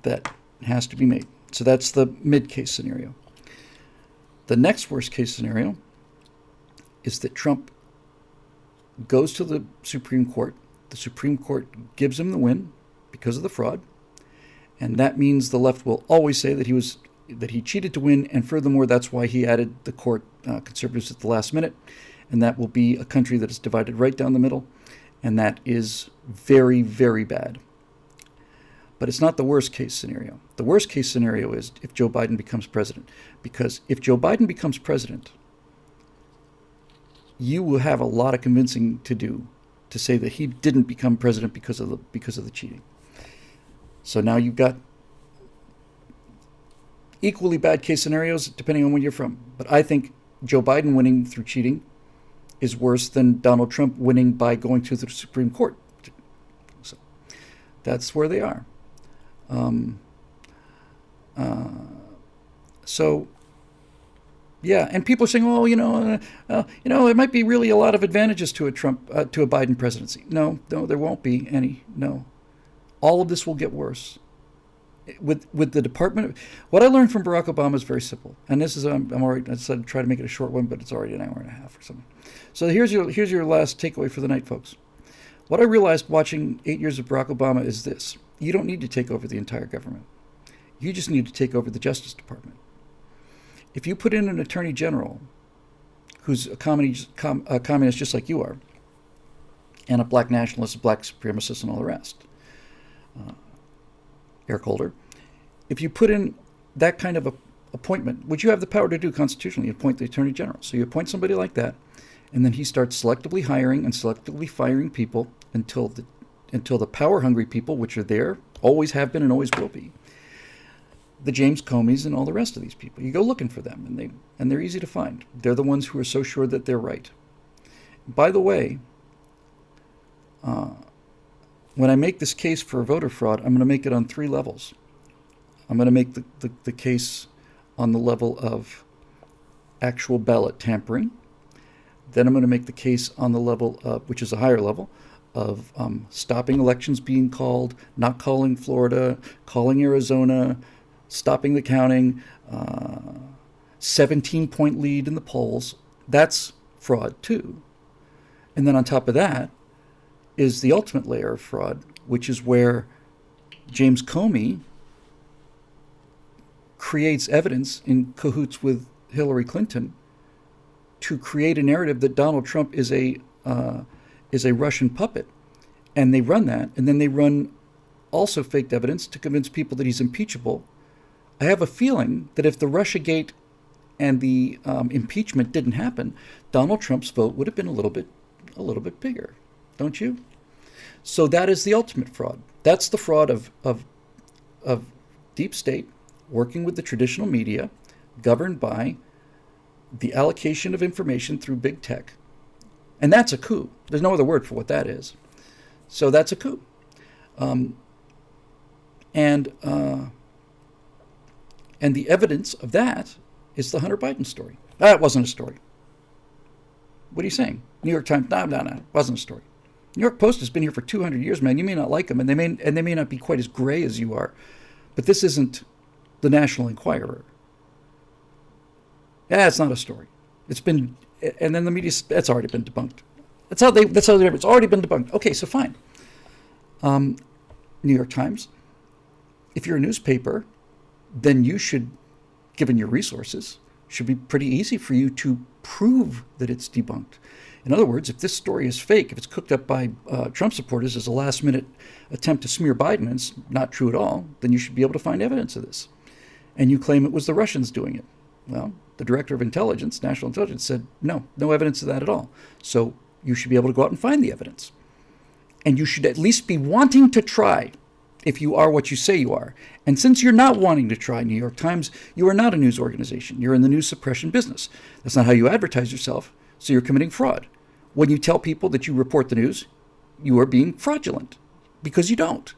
that has to be made. So that's the mid-case scenario. The next worst-case scenario is that Trump goes to the Supreme Court. The Supreme Court gives him the win because of the fraud, and that means the left will always say that he cheated to win, and furthermore, that's why he added the court conservatives at the last minute, and that will be a country that is divided right down the middle, and that is very, very bad. But it's not the worst-case scenario. The worst-case scenario is if Joe Biden becomes president, because if Joe Biden becomes president, you will have a lot of convincing to do to say that he didn't become president because of the cheating. So now you've got equally bad case scenarios depending on where you're from. But I think Joe Biden winning through cheating is worse than Donald Trump winning by going to the Supreme Court. So that's where they are. So yeah, and people are saying, "Oh, it might be really a lot of advantages to a Biden presidency." No, there won't be any. No, all of this will get worse. With the Department, what I learned from Barack Obama is very simple, and this is I'm already. I decided to try to make it a short one, but it's already an hour and a half or something. So here's your last takeaway for the night, folks. What I realized watching 8 years of Barack Obama is this: you don't need to take over the entire government. You just need to take over the Justice Department. If you put in an attorney general who's a communist just like you are, and a black nationalist, a black supremacist, and all the rest, Eric Holder, if you put in that kind of appointment, which you have the power to do constitutionally, you appoint the attorney general. So you appoint somebody like that, And then he starts selectively hiring and selectively firing people until the power-hungry people, which are there, always have been and always will be, the James Comeys and all the rest of these people. You go looking for them, and they're easy to find. They're the ones who are so sure that they're right. By the way, when I make this case for voter fraud, I'm going to make it on 3 levels. I'm going to make the case on the level of actual ballot tampering. Then I'm going to make the case on the level of, which is a higher level, of stopping elections being called, not calling Florida, calling Arizona, stopping the counting, 17-point lead in the polls. That's fraud too. And then on top of that is the ultimate layer of fraud, which is where James Comey creates evidence in cahoots with Hillary Clinton to create a narrative that Donald Trump is a Russian puppet. And they run that, and then they run also faked evidence to convince people that he's impeachable. I have a feeling that if the Russiagate and the impeachment didn't happen, Donald Trump's vote would have been a little bit bigger, don't you? So that is the ultimate fraud. That's the fraud of deep state working with the traditional media, governed by the allocation of information through big tech. And that's a coup. There's no other word for what that is. So that's a coup. And the evidence of that is the Hunter Biden story. That wasn't a story. What are you saying? New York Times? No, it wasn't a story. New York Post has been here for 200 years, man. You may not like them, and they may not be quite as gray as you are, but this isn't the National Enquirer. Yeah, it's not a story. It's been, and then the media, that's already been debunked. That's how it's already been debunked. Okay, so fine. New York Times, if you're a newspaper, then you should, given your resources, should be pretty easy for you to prove that it's debunked. In other words, if this story is fake, if it's cooked up by Trump supporters as a last-minute attempt to smear Biden and it's not true at all, then you should be able to find evidence of this. And you claim it was the Russians doing it. Well, the director of intelligence, national intelligence, said no evidence of that at all. So you should be able to go out and find the evidence. And you should at least be wanting to try if you are what you say you are. And since you're not wanting to try, New York Times, you are not a news organization. You're in the news suppression business. That's not how you advertise yourself, so you're committing fraud. When you tell people that you report the news, you are being fraudulent because you don't.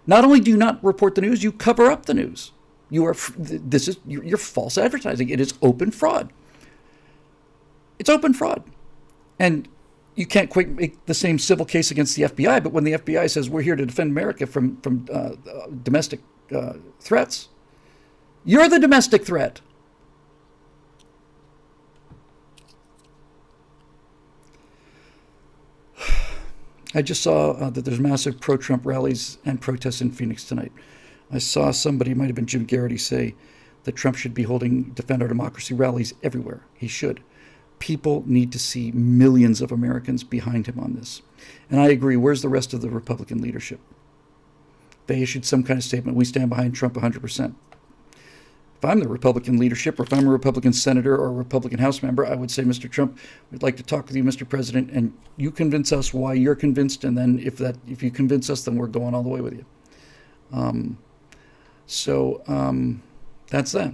Not only do you not report the news, you cover up the news. You're false advertising. It is open fraud. It's open fraud. And you can't quite make the same civil case against the FBI, but when the FBI says we're here to defend America from domestic threats, you're the domestic threat. I just saw that there's massive pro-Trump rallies and protests in Phoenix tonight. I saw somebody, it might have been Jim Garrity, say that Trump should be holding Defend Our Democracy rallies everywhere. He should. People need to see millions of Americans behind him on this. And I agree. Where's the rest of the Republican leadership? They issued some kind of statement. We stand behind Trump 100%. If I'm the Republican leadership, or if I'm a Republican senator or a Republican House member, I would say, Mr. Trump, we'd like to talk with you, Mr. President, and you convince us why you're convinced, and then if you convince us, then we're going all the way with you. That's that.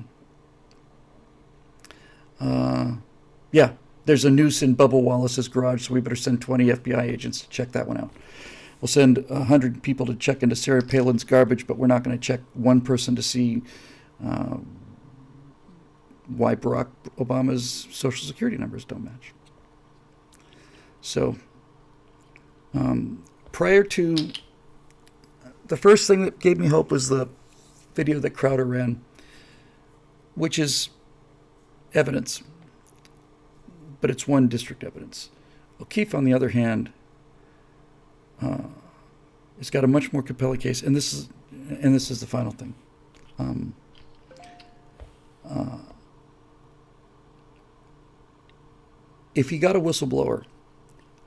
Yeah, there's a noose in Bubba Wallace's garage, so we better send 20 FBI agents to check that one out. We'll send 100 people to check into Sarah Palin's garbage, but we're not going to check one person to see why Barack Obama's Social Security numbers don't match. So, prior to, the first thing that gave me hope was the video that Crowder ran, which is evidence, but it's one district evidence. O'Keefe, on the other hand, has got a much more compelling case, and this is the final thing. If he got a whistleblower,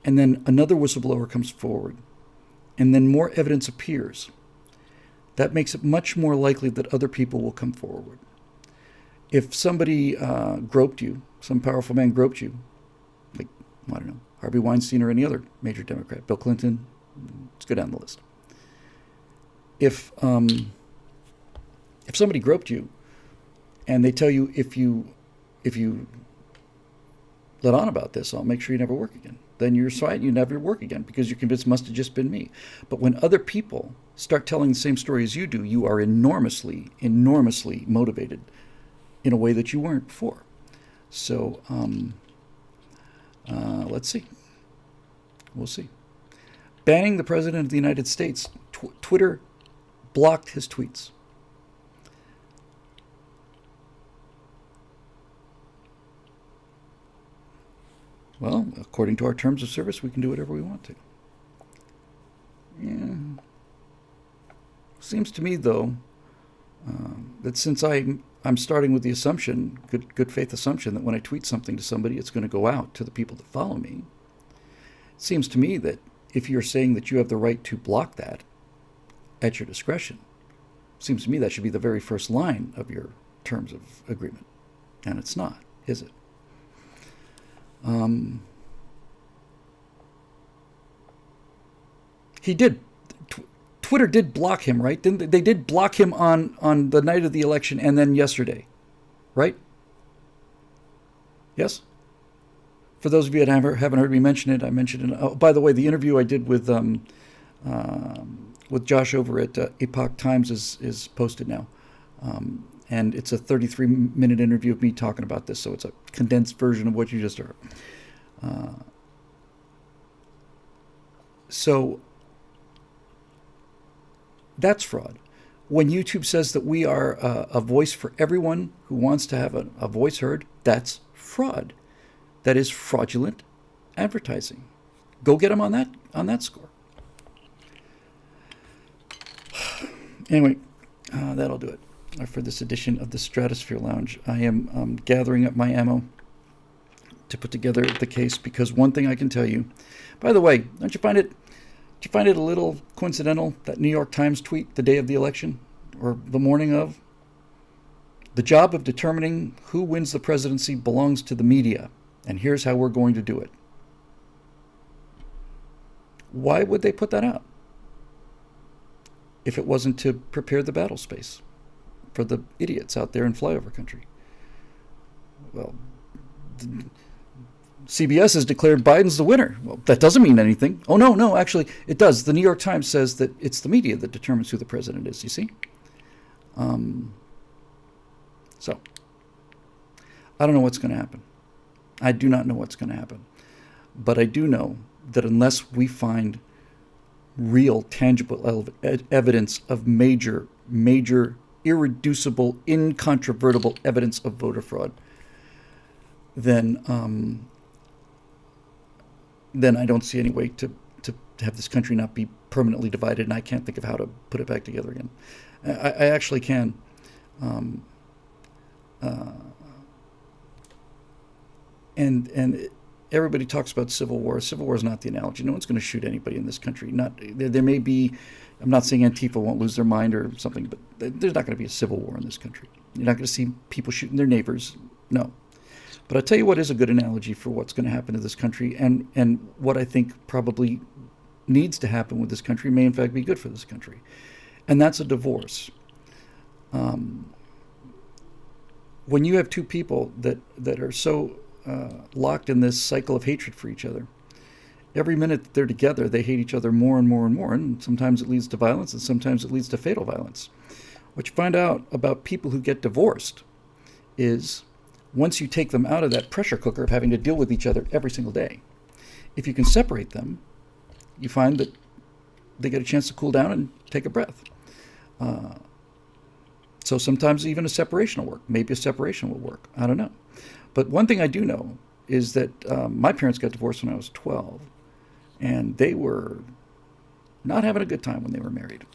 and then another whistleblower comes forward, and then more evidence appears, that makes it much more likely that other people will come forward. If somebody groped you, some powerful man groped you, like I don't know, Harvey Weinstein or any other major Democrat, Bill Clinton. Let's go down the list. If somebody groped you, and they tell you if you let on about this, I'll make sure you never work again. Then you're right, you never work again because you're convinced it must have just been me. But when other people start telling the same story as you do, you are enormously, enormously motivated in a way that you weren't before. So let's see. We'll see. Banning the President of the United States. Twitter blocked his tweets. Well, according to our terms of service, we can do whatever we want to. Yeah. Seems to me, though, that since I'm starting with the assumption, good faith assumption, that when I tweet something to somebody, it's going to go out to the people that follow me. It seems to me that if you're saying that you have the right to block that at your discretion, seems to me that should be the very first line of your terms of agreement. And it's not, is it? He did. Twitter did block him, right? They did block him on the night of the election and then yesterday, right? Yes? For those of you that haven't heard me mention it, I mentioned it. Oh, by the way, the interview I did with Josh over at Epoch Times is posted now. And it's a 33-minute interview of me talking about this, so it's a condensed version of what you just heard. So that's fraud. When YouTube says that we are a voice for everyone who wants to have a voice heard, that's fraud. That is fraudulent advertising. Go get them on that score. Anyway, that'll do it for this edition of the Stratosphere Lounge. I am gathering up my ammo to put together the case, because one thing I can tell you, by the way, don't you find it a little coincidental, that New York Times tweet the day of the election, or the morning of? The job of determining who wins the presidency belongs to the media, and here's how we're going to do it. Why would they put that out if it wasn't to prepare the battle space for the idiots out there in flyover country? Well, CBS has declared Biden's the winner. Well, that doesn't mean anything. Oh, no, actually, it does. The New York Times says that it's the media that determines who the president is, you see? So, I don't know what's going to happen. I do not know what's going to happen. But I do know that unless we find real, tangible evidence of major, irreducible, incontrovertible evidence of voter fraud, then I don't see any way to have this country not be permanently divided, and I can't think of how to put it back together again. I actually can. And everybody talks about civil war. Civil war is not the analogy. No one's going to shoot anybody in this country. There may be. I'm not saying Antifa won't lose their mind or something, but there's not going to be a civil war in this country. You're not going to see people shooting their neighbors. No. But I'll tell you what is a good analogy for what's going to happen to this country, and what I think probably needs to happen with this country may in fact be good for this country. And that's a divorce. When you have two people that are so locked in this cycle of hatred for each other, every minute that they're together, they hate each other more and more and more, and sometimes it leads to violence, and sometimes it leads to fatal violence. What you find out about people who get divorced is, once you take them out of that pressure cooker of having to deal with each other every single day, if you can separate them, you find that they get a chance to cool down and take a breath. So sometimes even a separation will work. Maybe a separation will work. I don't know. But one thing I do know is that my parents got divorced when I was 12, and they were not having a good time when they were married.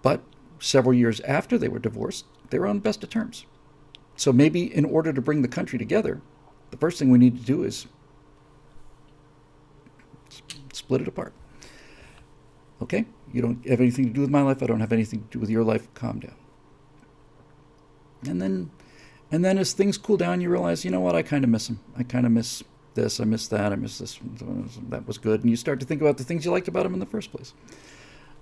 But several years after they were divorced, they were on the best of terms. So maybe in order to bring the country together, the first thing we need to do is split it apart. Okay? You don't have anything to do with my life. I don't have anything to do with your life. Calm down. And then And then as things cool down, you realize, you know what, I kind of miss them. I kind of miss this, I miss that, I miss this, that was good. And you start to think about the things you liked about them in the first place.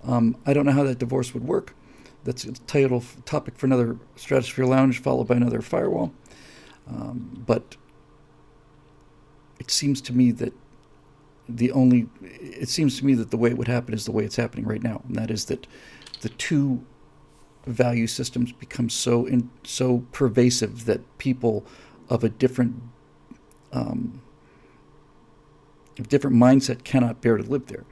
I don't know how that divorce would work. That's a topic for another Stratosphere Lounge, followed by another Firewall. But it seems to me that the way it would happen is the way it's happening right now, and that is that the two value systems become so pervasive that people of a different mindset cannot bear to live there.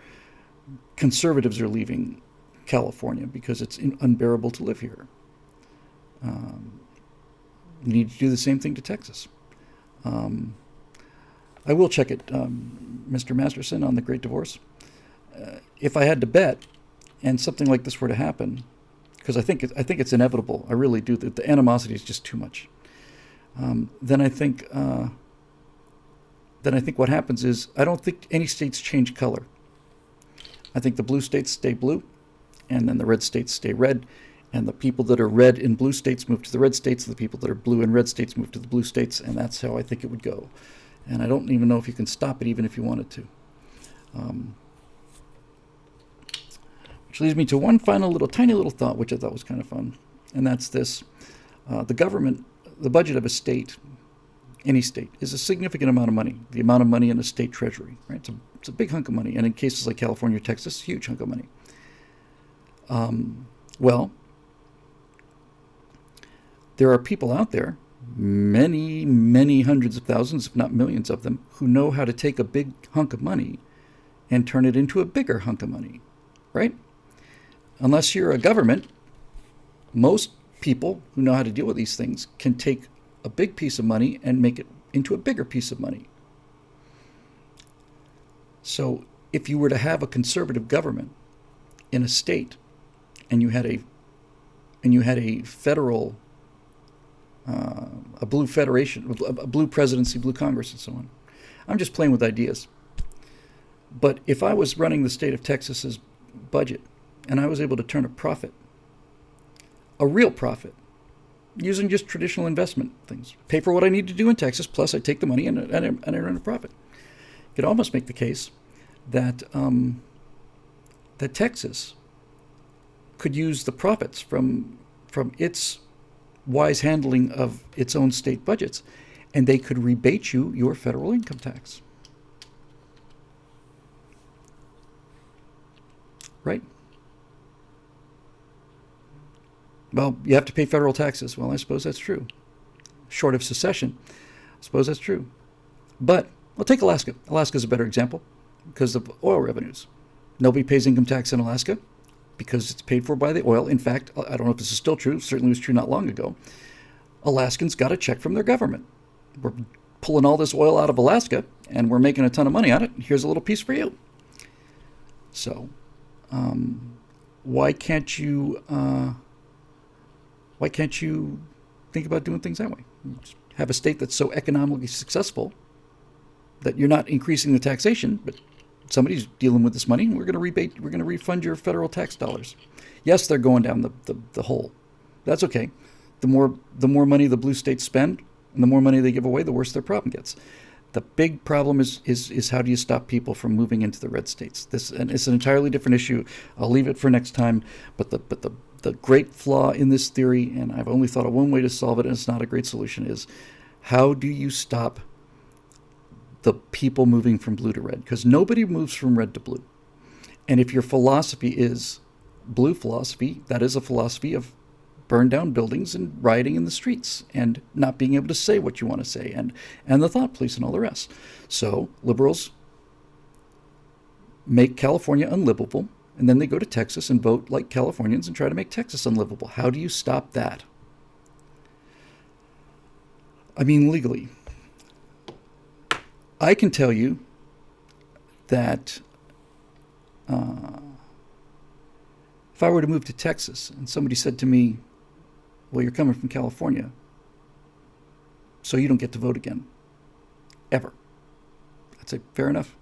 Conservatives are leaving California because it's unbearable to live here. You need to do the same thing to Texas. I will check it, Mr. Masterson, on the Great Divorce. If I had to bet, and something like this were to happen, because I think it's inevitable. I really do. The animosity is just too much. Then I think what happens is I don't think any states change color. I think the blue states stay blue, and then the red states stay red, and the people that are red in blue states move to the red states, and the people that are blue in red states move to the blue states, and that's how I think it would go. And I don't even know if you can stop it, even if you wanted to. Which leads me to one final tiny little thought, which I thought was kind of fun, and that's this. The budget of a state, any state, is a significant amount of money. The amount of money in a state treasury, right? It's a big hunk of money, and in cases like California or Texas, huge hunk of money. Well, there are people out there, many, many hundreds of thousands, if not millions of them, who know how to take a big hunk of money and turn it into a bigger hunk of money, right? Unless you're a government, most people who know how to deal with these things can take a big piece of money and make it into a bigger piece of money. So if you were to have a conservative government in a state, and you had a federal, a blue federation, a blue presidency, blue Congress, and so on. I'm just playing with ideas. But if I was running the state of Texas's budget, and I was able to turn a profit, a real profit, using just traditional investment things, pay for what I need to do in Texas, plus I take the money and I earn a profit. You could almost make the case that that Texas could use the profits from its wise handling of its own state budgets, and they could rebate you your federal income tax. Right? Well, you have to pay federal taxes. Well, I suppose that's true. Short of secession, I suppose that's true. But we'll take Alaska. Alaska's a better example because of oil revenues. Nobody pays income tax in Alaska because it's paid for by the oil. In fact, I don't know if this is still true. Certainly was true not long ago. Alaskans got a check from their government. We're pulling all this oil out of Alaska, and we're making a ton of money on it. Here's a little piece for you. So, why can't you think about doing things that way? Just have a state that's so economically successful that you're not increasing the taxation, but somebody's dealing with this money, and we're going to refund your federal tax dollars. Yes, they're going down the hole. That's okay. The more money the blue states spend, and the more money they give away, the worse their problem gets. The big problem is how do you stop people from moving into the red states? And it's an entirely different issue. I'll leave it for next time. But the great flaw in this theory, and I've only thought of one way to solve it, and it's not a great solution, is how do you stop the people moving from blue to red? Because nobody moves from red to blue. And if your philosophy is blue philosophy, that is a philosophy of burn down buildings and rioting in the streets and not being able to say what you want to say and the thought police and all the rest. So liberals make California unlivable, and then they go to Texas and vote like Californians and try to make Texas unlivable. How do you stop that? I mean, legally. I can tell you that if I were to move to Texas and somebody said to me, well, you're coming from California, so you don't get to vote again. Ever. I'd say, fair enough.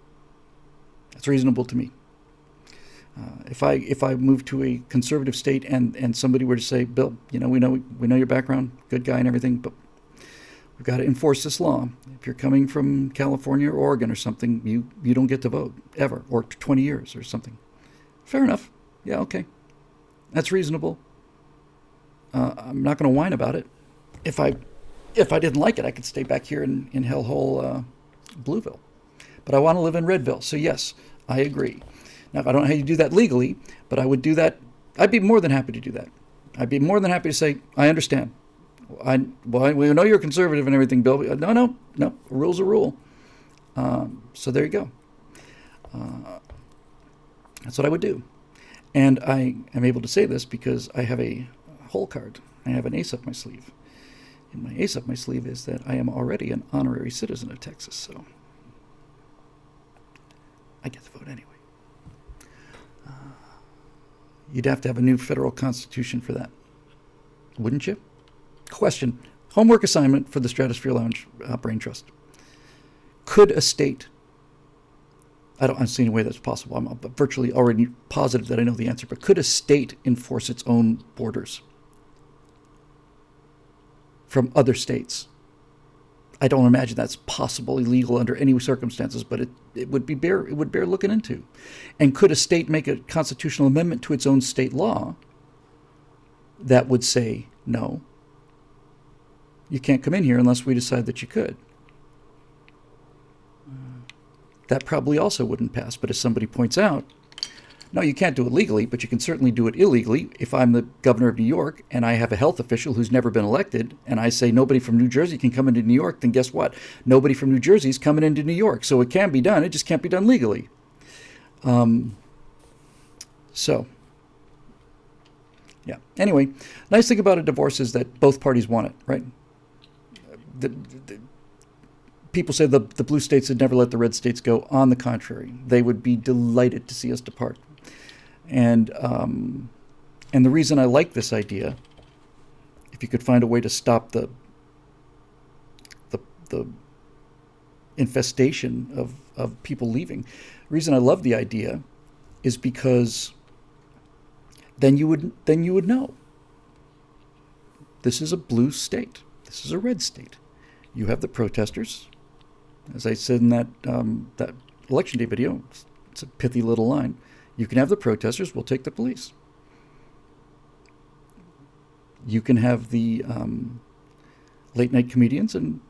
That's reasonable to me. If I moved to a conservative state and somebody were to say, Bill, we know your background, good guy and everything, but We've got to enforce this law. If you're coming from California or Oregon or something, you don't get to vote ever, or 20 years or something. Fair enough. Yeah, okay. That's reasonable. I'm not going to whine about it. If I didn't like it, I could stay back here in hellhole Blueville. But I want to live in Redville. So yes, I agree. Now, I don't know how you do that legally, but I would do that. I'd be more than happy to do that. I'd be more than happy to say, I understand. We know you're conservative and everything, Bill. No. A rule's a rule. So there you go. That's what I would do. And I am able to say this because I have a hole card. I have an ace up my sleeve. And my ace up my sleeve is that I am already an honorary citizen of Texas, so I get to vote anyway. You'd have to have a new federal constitution for that, wouldn't you? Question. Homework assignment for the Stratosphere Lounge Brain Trust. Could a state, I don't see any way that's possible, I'm virtually already positive that I know the answer, but could a state enforce its own borders from other states? I don't imagine that's possible, illegal under any circumstances, but it would bear looking into. And could a state make a constitutional amendment to its own state law that would say, no, you can't come in here unless we decide that you could? That probably also wouldn't pass. But as somebody points out, no, you can't do it legally, but you can certainly do it illegally. If I'm the governor of New York and I have a health official who's never been elected and I say nobody from New Jersey can come into New York, then guess what? Nobody from New Jersey is coming into New York. So it can be done. It just can't be done legally. So, yeah. Anyway, nice thing about a divorce is that both parties want it, right? People say the blue states would never let the red states go. On the contrary, they would be delighted to see us depart. And the reason I like this idea, if you could find a way to stop the infestation of people leaving, the reason I love the idea is because then you would know. This is a blue state. This is a red state. You have the protesters. As I said in that election day video, it's a pithy little line. You can have the protesters, we'll take the police. You can have the late night comedians, and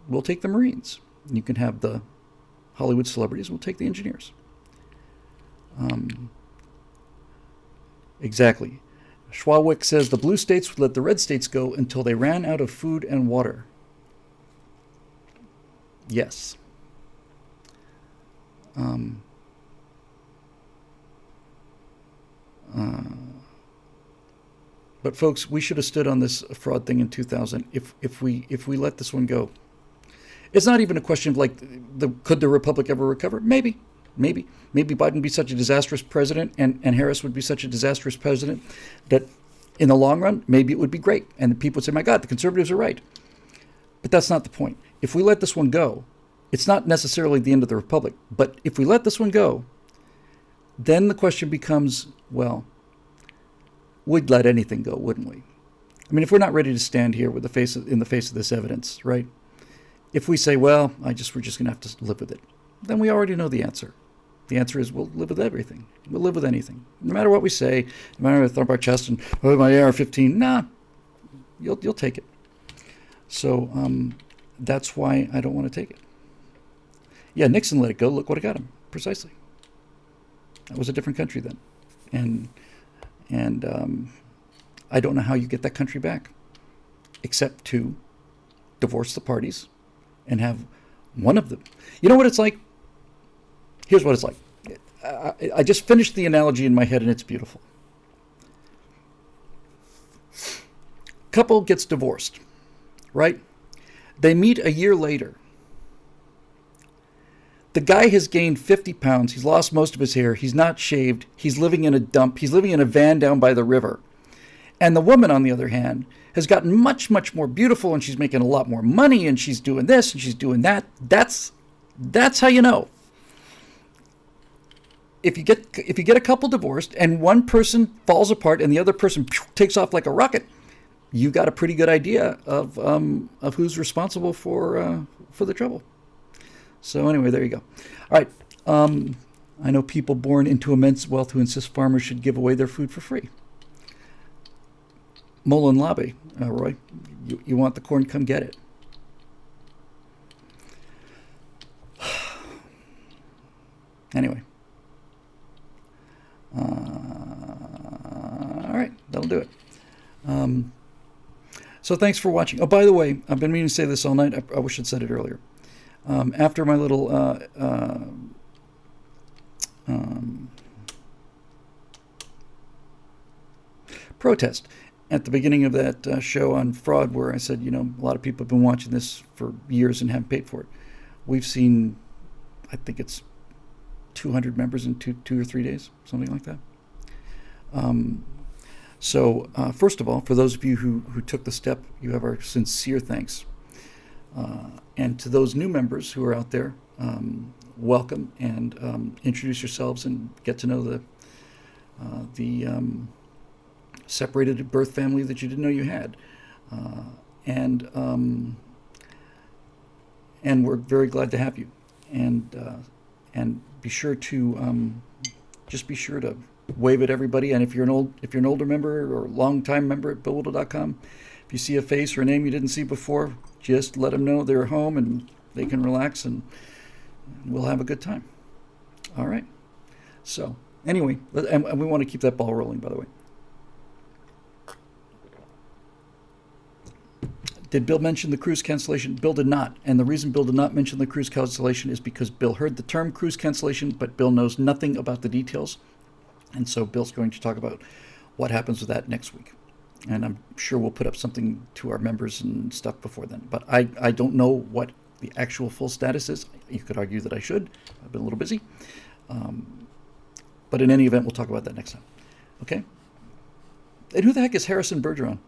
we'll take the Marines. You can have the Hollywood celebrities, we'll take the engineers. Exactly. Schwawick says the blue states would let the red states go until they ran out of food and water. Yes. But folks, we should have stood on this fraud thing in 2000 if we let this one go. It's not even a question of could the Republic ever recover? Maybe Biden would be such a disastrous president and Harris would be such a disastrous president that in the long run, maybe it would be great. And the people would say, my God, the conservatives are right. But that's not the point. If we let this one go, it's not necessarily the end of the Republic. But if we let this one go, then the question becomes, well, we'd let anything go, wouldn't we? I mean, if we're not ready to stand here with in the face of this evidence, right? If we say, well, we're just going to have to live with it, then we already know the answer. The answer is we'll live with everything. We'll live with anything. No matter what we say, no matter what we thump our chest and, oh, my AR-15, nah, you'll take it. So that's why I don't want to take it. Yeah, Nixon let it go. Look what it got him. Precisely. That was a different country then. And I don't know how you get that country back, except to divorce the parties and have one of them. You know what it's like? Here's what it's like. I just finished the analogy in my head, and it's beautiful. Couple gets divorced, right? They meet a year later. The guy has gained 50 pounds. He's lost most of his hair. He's not shaved. He's living in a dump. He's living in a van down by the river. And the woman, on the other hand, has gotten much, much more beautiful, and she's making a lot more money, and she's doing this, and she's doing that. That's how you know. If you get a couple divorced, and one person falls apart, and the other person takes off like a rocket, you got a pretty good idea of who's responsible for the trouble. So anyway, there you go. All right. I know people born into immense wealth who insist farmers should give away their food for free. Mullen lobby, Roy. You want the corn? Come get it. Anyway. All right, that'll do it. So thanks for watching. Oh, by the way, I've been meaning to say this all night. I wish I'd said it earlier. After my little protest at the beginning of that show on fraud, where I said, a lot of people have been watching this for years and haven't paid for it. We've seen, I think it's 200 members in two or 3 days, something like that. So first of all, for those of you who took the step, you have our sincere thanks. And to those new members who are out there, welcome, and introduce yourselves and get to know the separated at birth family that you didn't know you had. And we're very glad to have you. And be sure to just be sure to wave at everybody. And if you're an older member or long-time member at BillWhittle.com, if you see a face or a name you didn't see before, just let them know they're home and they can relax, and we'll have a good time. All right. So anyway, and we want to keep that ball rolling, by the way. Did Bill mention the cruise cancellation? Bill did not. And the reason Bill did not mention the cruise cancellation is because Bill heard the term cruise cancellation, but Bill knows nothing about the details. And so Bill's going to talk about what happens with that next week. And I'm sure we'll put up something to our members and stuff before then. But I don't know what the actual full status is. You could argue that I should. I've been a little busy. But in any event, we'll talk about that next time. Okay? And who the heck is Harrison Bergeron?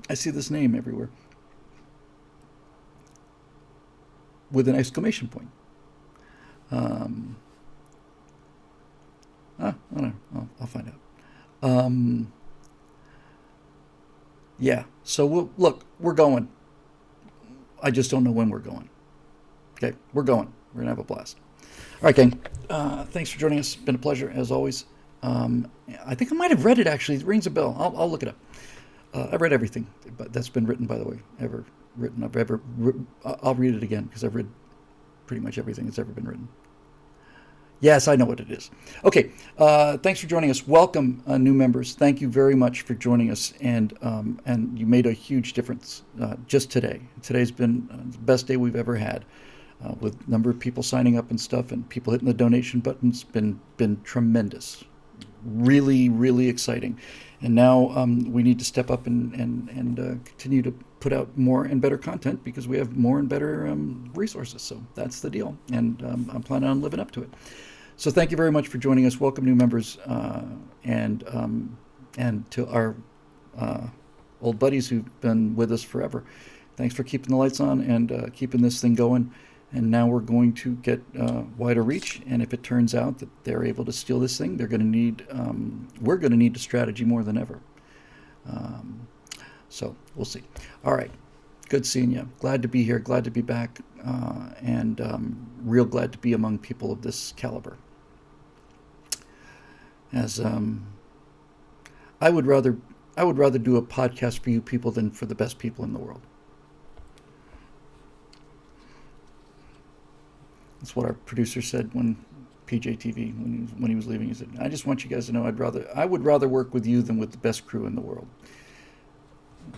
I see this name everywhere with an exclamation point. I don't know. I'll find out. Yeah. So we're going. I just don't know when we're going. Okay, we're going. We're gonna have a blast. All right, gang. Thanks for joining us. It's been a pleasure as always. I think I might have read it actually. It rings a bell. I'll look it up. I've read everything that's been written, by the way, ever written. I'll read it again because I've read pretty much everything that's ever been written. Yes, I know what it is. Okay, thanks for joining us. Welcome, new members. Thank you very much for joining us, and you made a huge difference just today. Today's been the best day we've ever had, with a number of people signing up and stuff, and people hitting the donation buttons. Been tremendous, really, really exciting. And now we need to step up and continue to put out more and better content because we have more and better resources. So that's the deal. And I'm planning on living up to it. So thank you very much for joining us. Welcome, new members, and to our old buddies who've been with us forever. Thanks for keeping the lights on and keeping this thing going. And now we're going to get wider reach. And if it turns out that they're able to steal this thing, we're going to need a strategy more than ever. So we'll see. All right. Good seeing you. Glad to be here. Glad to be back. And real glad to be among people of this caliber. As I would rather do a podcast for you people than for the best people in the world. That's what our producer said when PJTV, when he was leaving. He said, "I just want you guys to know I would rather work with you than with the best crew in the world."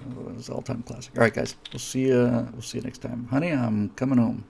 It was an all-time classic. All right, guys, we'll see you next time. Honey, I'm coming home.